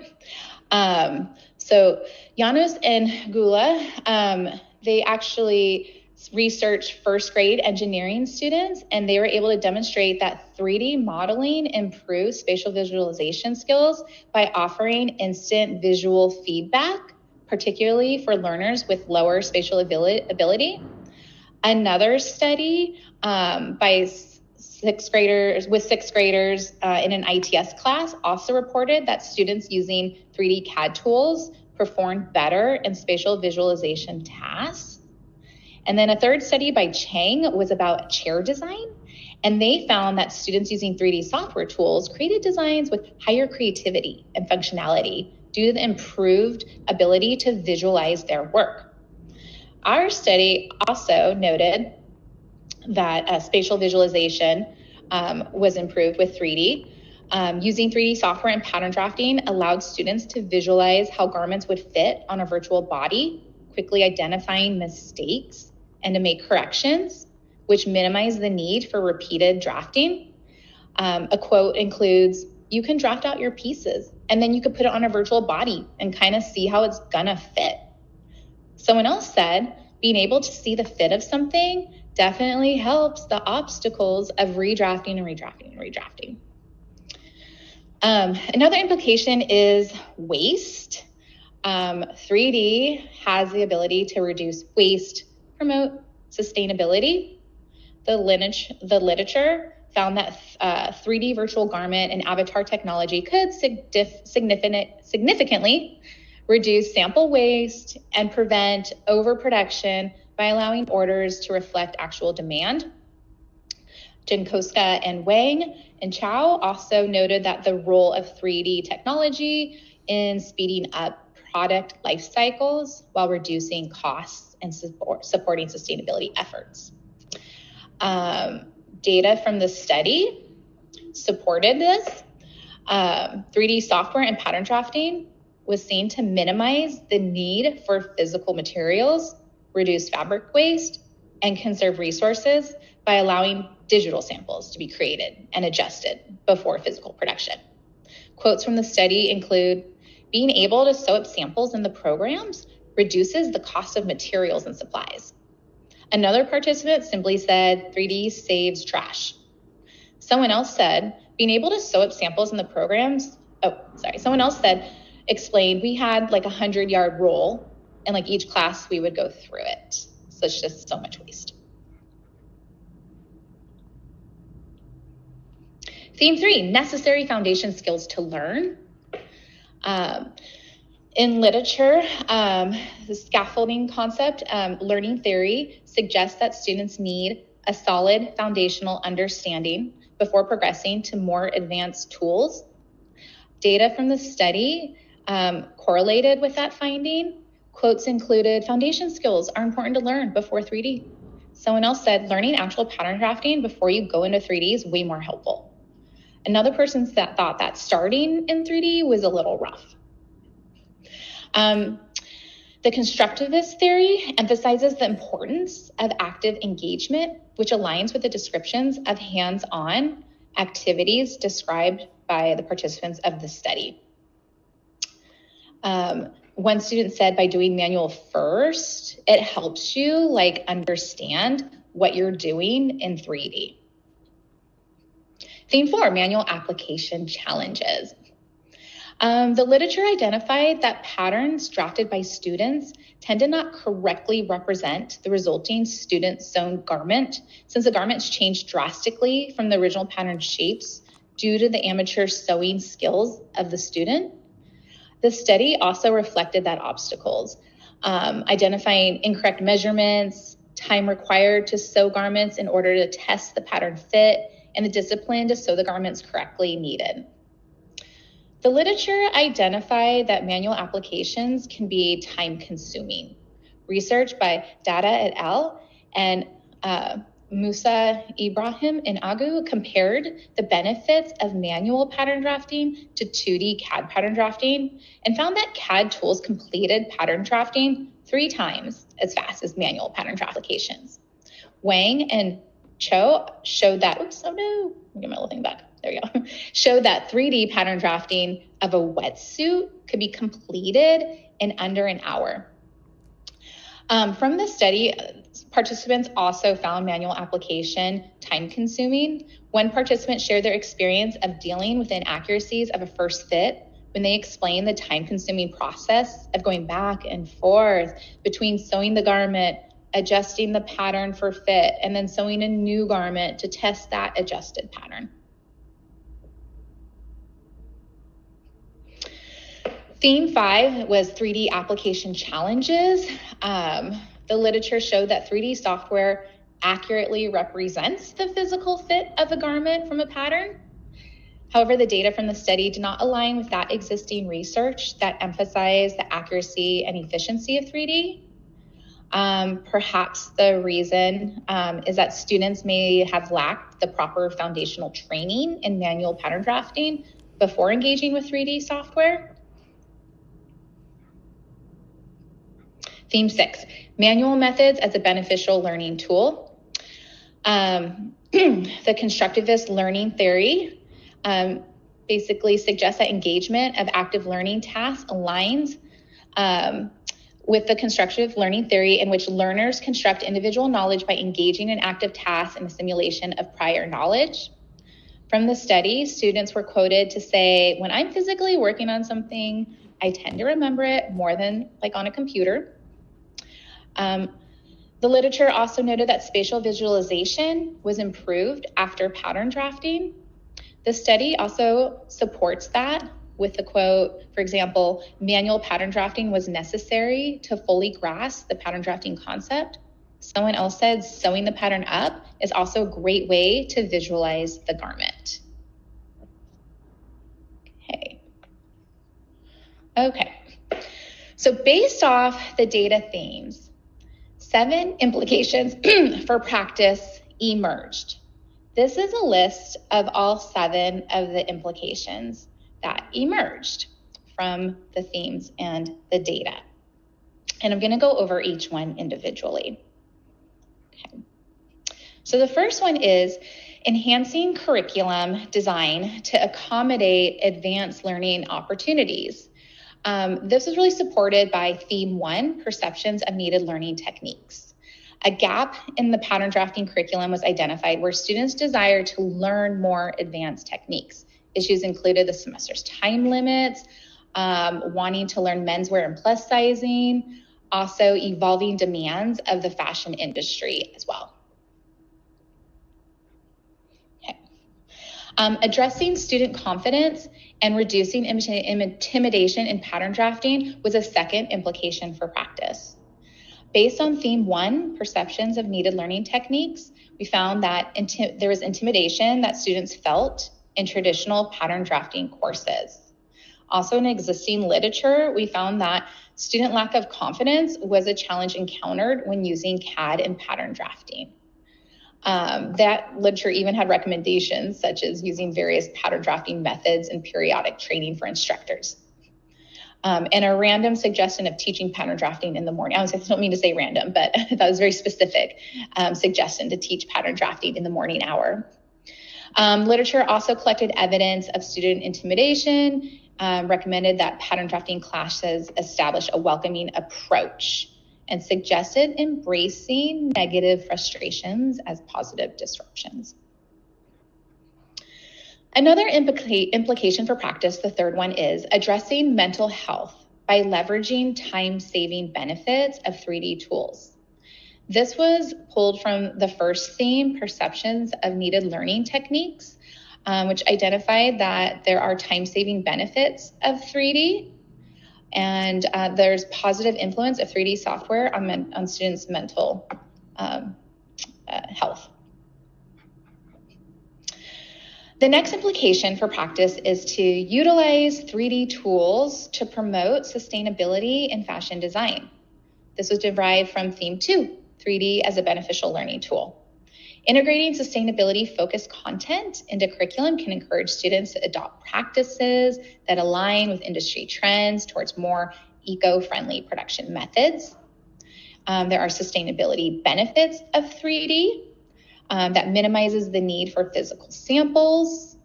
So Janos and Gula, they actually researched first grade engineering students, and they were able to demonstrate that 3D modeling improves spatial visualization skills by offering instant visual feedback, particularly for learners with lower spatial ability. Another study by sixth graders in an ITS class also reported that students using 3D CAD tools performed better in spatial visualization tasks. And then a third study by Chang was about chair design, and they found that students using 3D software tools created designs with higher creativity and functionality due to the improved ability to visualize their work. Our study also noted that spatial visualization was improved with 3D. Using 3D software and pattern drafting allowed students to visualize how garments would fit on a virtual body, quickly identifying mistakes and to make corrections, which minimize the need for repeated drafting. A quote includes, "You can draft out your pieces and then you could put it on a virtual body and kind of see how it's gonna fit." Someone else said, "Being able to see the fit of something definitely helps the obstacles of redrafting and redrafting and redrafting." Another implication is waste. 3D has the ability to reduce waste, promote sustainability. The literature found that 3D virtual garment and avatar technology could significantly reduce sample waste and prevent overproduction by allowing orders to reflect actual demand. Jankoska and Wang and Chow also noted that the role of 3D technology in speeding up product life cycles while reducing costs and supporting sustainability efforts. Data from the study supported this. 3D software and pattern drafting was seen to minimize the need for physical materials, reduce fabric waste, and conserve resources by allowing digital samples to be created and adjusted before physical production. Quotes from the study include, "Being able to sew up samples in the programs reduces the cost of materials and supplies." Another participant simply said, "3D saves trash." Someone else said, "Being able to sew up samples in the programs," someone else said, explained, "We had like a 100-yard roll, and like each class we would go through it. So it's just so much waste." Theme 3, necessary foundation skills to learn. In literature, the scaffolding concept, learning theory, suggests that students need a solid foundational understanding before progressing to more advanced tools. Data from the study correlated with that finding. Quotes included, "Foundation skills are important to learn before 3D." Someone else said, "Learning actual pattern drafting before you go into 3D is way more helpful." Another person thought that starting in 3D was a little rough. The constructivist theory emphasizes the importance of active engagement, which aligns with the descriptions of hands-on activities described by the participants of the study. One student said, "By doing manual first, it helps you understand what you're doing in 3D. Theme 4, manual application challenges. The literature identified that patterns drafted by students tend to not correctly represent the resulting student-sewn garment, since the garments change drastically from the original pattern shapes due to the amateur sewing skills of the student. The study also reflected that obstacles, identifying incorrect measurements, time required to sew garments in order to test the pattern fit, and the discipline to sew the garments correctly needed. The literature identified that manual applications can be time-consuming. Research by Data et al. And Musa Ibrahim and Agu compared the benefits of manual pattern drafting to 2D CAD pattern drafting and found that CAD tools completed pattern drafting 3 times as fast as manual pattern draft applications. Wang and Cho showed that, oops, oh no, let me get my little thing back. There we go. Showed that 3D pattern drafting of a wetsuit could be completed in under an hour. From the study, participants also found manual application time-consuming. One participant shared their experience of dealing with inaccuracies of a first fit when they explained the time-consuming process of going back and forth between sewing the garment, adjusting the pattern for fit, and then sewing a new garment to test that adjusted pattern. Theme 5 was 3D application challenges. The literature showed that 3D software accurately represents the physical fit of a garment from a pattern. However, the data from the study did not align with that existing research that emphasized the accuracy and efficiency of 3D. Perhaps the reason is that students may have lacked the proper foundational training in manual pattern drafting before engaging with 3D software. Theme 6, manual methods as a beneficial learning tool. The constructivist learning theory basically suggests that engagement of active learning tasks aligns with the constructive learning theory in which learners construct individual knowledge by engaging in active tasks and the simulation of prior knowledge. From the study, students were quoted to say, when I'm physically working on something, I tend to remember it more than like on a computer. The literature also noted that spatial visualization was improved after pattern drafting. The study also supports that with the quote, for example, manual pattern drafting was necessary to fully grasp the pattern drafting concept. Someone else said sewing the pattern up is also a great way to visualize the garment. Okay. So based off the data themes, 7 implications for practice emerged. This is a list of all 7 of the implications that emerged from the themes and the data. And I'm going to go over each one individually. Okay. So the first one is enhancing curriculum design to accommodate advanced learning opportunities. This was really supported by Theme 1, Perceptions of Needed Learning Techniques. A gap in the pattern drafting curriculum was identified where students desire to learn more advanced techniques. Issues included the semester's time limits, wanting to learn menswear and plus sizing, also evolving demands of the fashion industry as well. Okay. Addressing student confidence and reducing intimidation in pattern drafting was a second implication for practice. Based on Theme 1, Perceptions of Needed Learning Techniques, we found that there was intimidation that students felt in traditional pattern drafting courses. Also in existing literature, we found that student lack of confidence was a challenge encountered when using CAD and pattern drafting. That literature even had recommendations such as using various pattern drafting methods and periodic training for instructors. And a random suggestion of teaching pattern drafting in the morning. I don't mean to say random, but that was very specific suggestion to teach pattern drafting in the morning hour. Literature also collected evidence of student intimidation, recommended that pattern drafting classes establish a welcoming approach, and suggested embracing negative frustrations as positive disruptions. Another implication for practice, the third one, is addressing mental health by leveraging time-saving benefits of 3D tools. This was pulled from the first theme, Perceptions of Needed Learning Techniques, which identified that there are time-saving benefits of 3D. And there's positive influence of 3D software on students' mental health. The next implication for practice is to utilize 3D tools to promote sustainability in fashion design. This was derived from theme 2, 3D as a beneficial learning tool. Integrating sustainability-focused content into curriculum can encourage students to adopt practices that align with industry trends towards more eco-friendly production methods. There are sustainability benefits of 3D that minimizes the need for physical samples.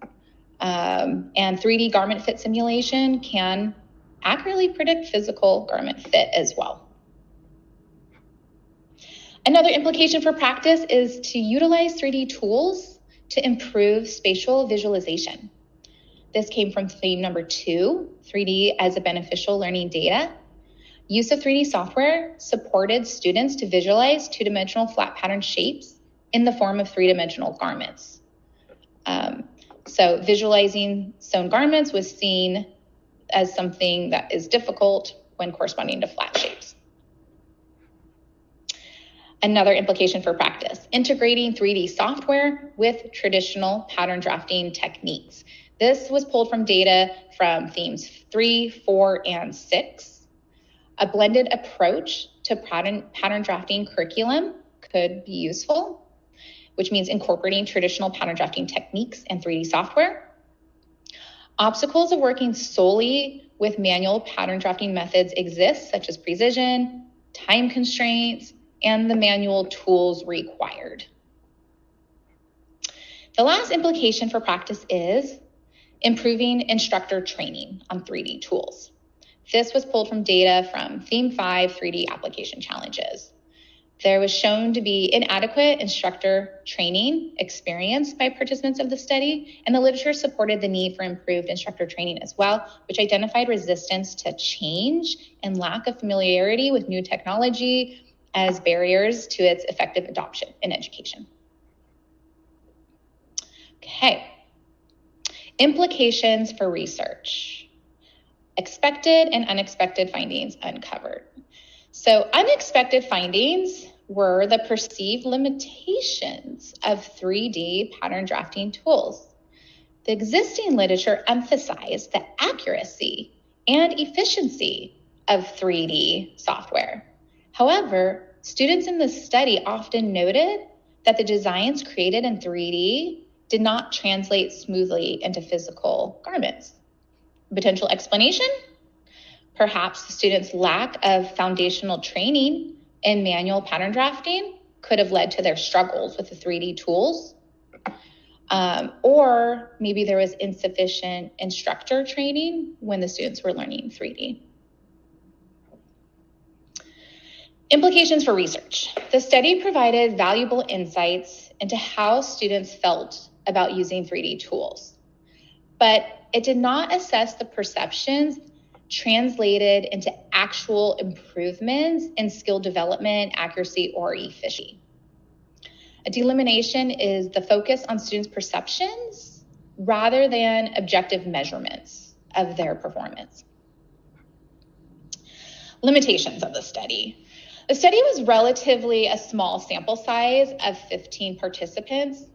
And 3D garment fit simulation can accurately predict physical garment fit as well. Another implication for practice is to utilize 3D tools to improve spatial visualization. This came from theme number 2, 3D as a beneficial learning data. Use of 3D software supported students to visualize two-dimensional flat pattern shapes in the form of three-dimensional garments. So visualizing sewn garments was seen as something that is difficult when corresponding to flat shapes. Another implication for practice, integrating 3D software with traditional pattern drafting techniques. This was pulled from data from themes 3, 4, and 6. A blended approach to pattern drafting curriculum could be useful, which means incorporating traditional pattern drafting techniques and 3D software. Obstacles of working solely with manual pattern drafting methods exist, such as precision, time constraints, and the manual tools required. The last implication for practice is improving instructor training on 3D tools. This was pulled from data from theme 5, 3D application challenges. There was shown to be inadequate instructor training experienced by participants of the study, and the literature supported the need for improved instructor training as well, which identified resistance to change and lack of familiarity with new technology as barriers to its effective adoption in education. Okay, implications for research. Expected and unexpected findings uncovered. So unexpected findings were the perceived limitations of 3D pattern drafting tools. The existing literature emphasized the accuracy and efficiency of 3D software. However, students in the study often noted that the designs created in 3D did not translate smoothly into physical garments. Potential explanation? Perhaps the students' lack of foundational training in manual pattern drafting could have led to their struggles with the 3D tools. Or maybe there was insufficient instructor training when the students were learning 3D. Implications for research. The study provided valuable insights into how students felt about using 3D tools, but it did not assess the perceptions translated into actual improvements in skill development, accuracy, or efficiency. A delimitation is the focus on students' perceptions rather than objective measurements of their performance. Limitations of the study. The study was relatively a small sample size of 15 participants.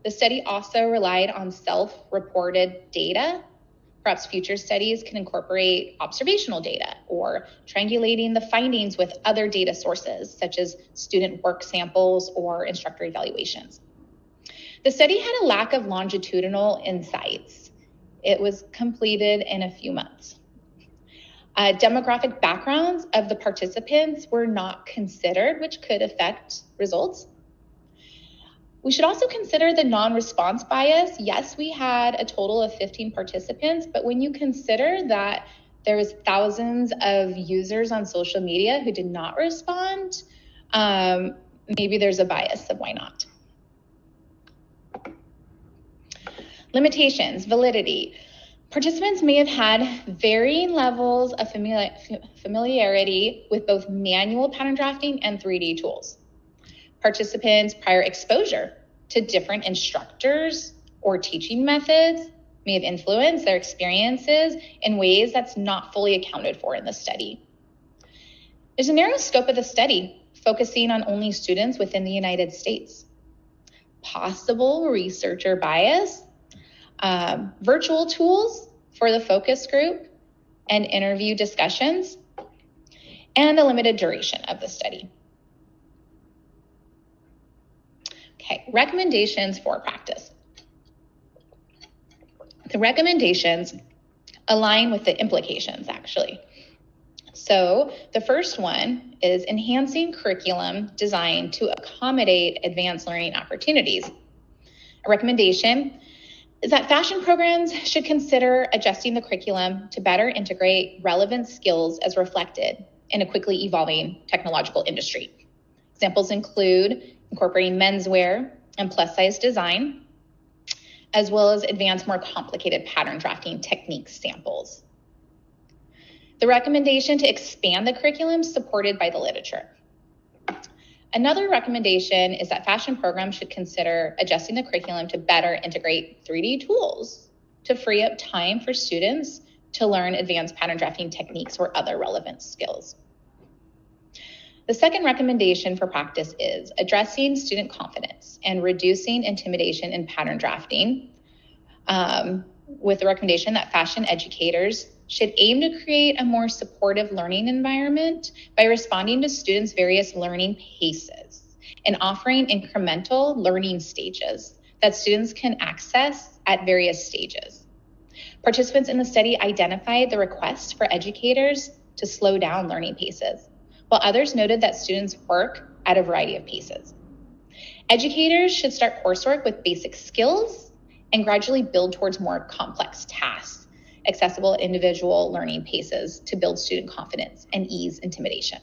The study also relied on self-reported data. Perhaps future studies can incorporate observational data or triangulating the findings with other data sources, such as student work samples or instructor evaluations. The study had a lack of longitudinal insights. It was completed in a few months. Demographic backgrounds of the participants were not considered, which could affect results. We should also consider the non-response bias. Yes, we had a total of 15 participants, but when you consider that there was thousands of users on social media who did not respond, maybe there's a bias of why not. Limitations, validity. Participants may have had varying levels of familiarity with both manual pattern drafting and 3D tools. Participants' prior exposure to different instructors or teaching methods may have influenced their experiences in ways that's not fully accounted for in the study. There's a narrow scope of the study, focusing on only students within the United States. Possible researcher bias, virtual tools for the focus group and interview discussions, and the limited duration of the study. Okay, recommendations for practice. The recommendations align with the implications, actually. So the first one is enhancing curriculum designed to accommodate advanced learning opportunities. A recommendation is that fashion programs should consider adjusting the curriculum to better integrate relevant skills as reflected in a quickly evolving technological industry. Examples include incorporating menswear and plus-size design, as well as advanced, more complicated pattern drafting technique samples. The recommendation to expand the curriculum is supported by the literature. Another recommendation is that fashion programs should consider adjusting the curriculum to better integrate 3D tools to free up time for students to learn advanced pattern drafting techniques or other relevant skills. The second recommendation for practice is addressing student confidence and reducing intimidation in pattern drafting, with the recommendation that fashion educators should aim to create a more supportive learning environment by responding to students' various learning paces and offering incremental learning stages that students can access at various stages. Participants in the study identified the request for educators to slow down learning paces, while others noted that students work at a variety of paces. Educators should start coursework with basic skills and gradually build towards more complex tasks, accessible individual learning paces to build student confidence and ease intimidation.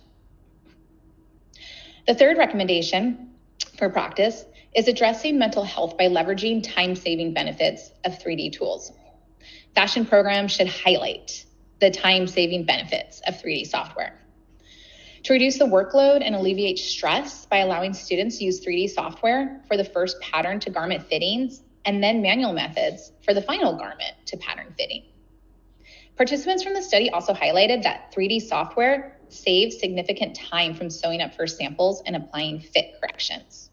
The third recommendation for practice is addressing mental health by leveraging time-saving benefits of 3D tools. Fashion programs should highlight the time-saving benefits of 3D software. To reduce the workload and alleviate stress by allowing students to use 3D software for the first pattern to garment fittings and then manual methods for the final garment to pattern fitting. Participants from the study also highlighted that 3D software saves significant time from sewing up first samples and applying fit corrections.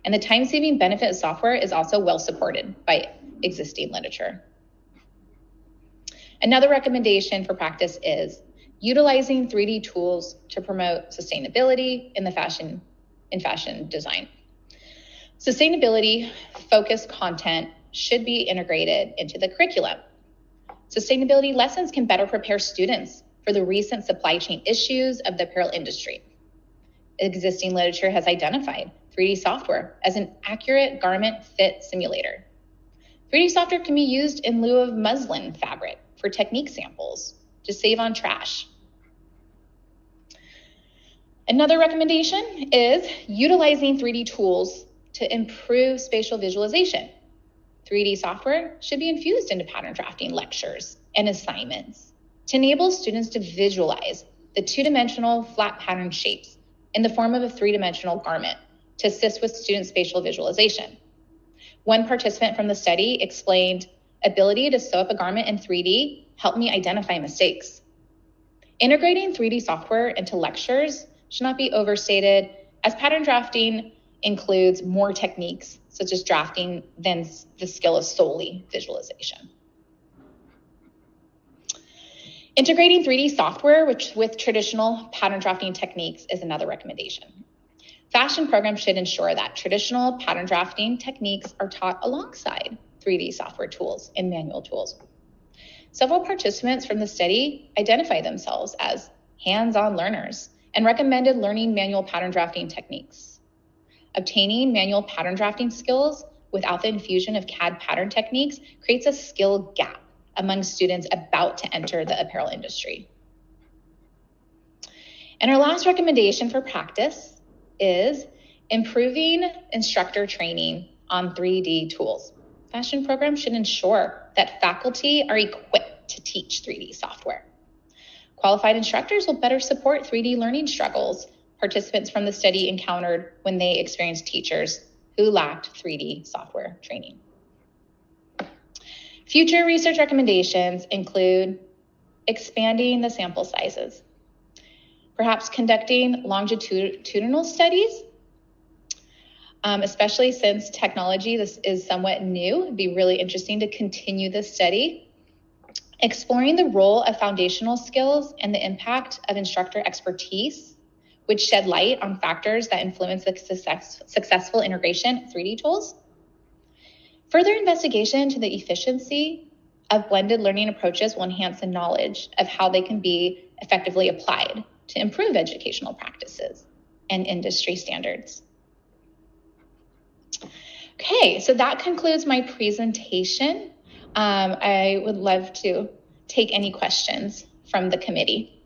And the time-saving benefit of software is also well supported by existing literature. Another recommendation for practice is utilizing 3D tools to promote sustainability in fashion design. Sustainability-focused content should be integrated into the curriculum. Sustainability lessons can better prepare students for the recent supply chain issues of the apparel industry. Existing literature has identified 3D software as an accurate garment fit simulator. 3D software can be used in lieu of muslin fabric for technique samples to save on trash. Another recommendation is utilizing 3D tools to improve spatial visualization. 3D software should be infused into pattern drafting lectures and assignments to enable students to visualize the two-dimensional flat pattern shapes in the form of a three-dimensional garment to assist with student spatial visualization. One participant from the study explained, "Ability to sew up a garment in 3D helped me identify mistakes." Integrating 3D software into lectures should not be overstated, as pattern drafting includes more techniques such as drafting than the skill of solely visualization. Integrating 3D software with traditional pattern drafting techniques is another recommendation. Fashion programs should ensure that traditional pattern drafting techniques are taught alongside 3D software tools and manual tools. Several participants from the study identify themselves as hands-on learners and recommended learning manual pattern drafting techniques. Obtaining manual pattern drafting skills without the infusion of CAD pattern techniques creates a skill gap among students about to enter the apparel industry. And our last recommendation for practice is improving instructor training on 3D tools. Fashion programs should ensure that faculty are equipped to teach 3D software. Qualified instructors will better support 3D learning struggles participants from the study encountered when they experienced teachers who lacked 3D software training. Future research recommendations include expanding the sample sizes, perhaps conducting longitudinal studies, especially since technology, this is somewhat new. It'd be really interesting to continue this study. Exploring the role of foundational skills and the impact of instructor expertise, which shed light on factors that influence the successful integration of 3D tools. Further investigation into the efficiency of blended learning approaches will enhance the knowledge of how they can be effectively applied to improve educational practices and industry standards. Okay, so that concludes my presentation. I would love to take any questions from the committee.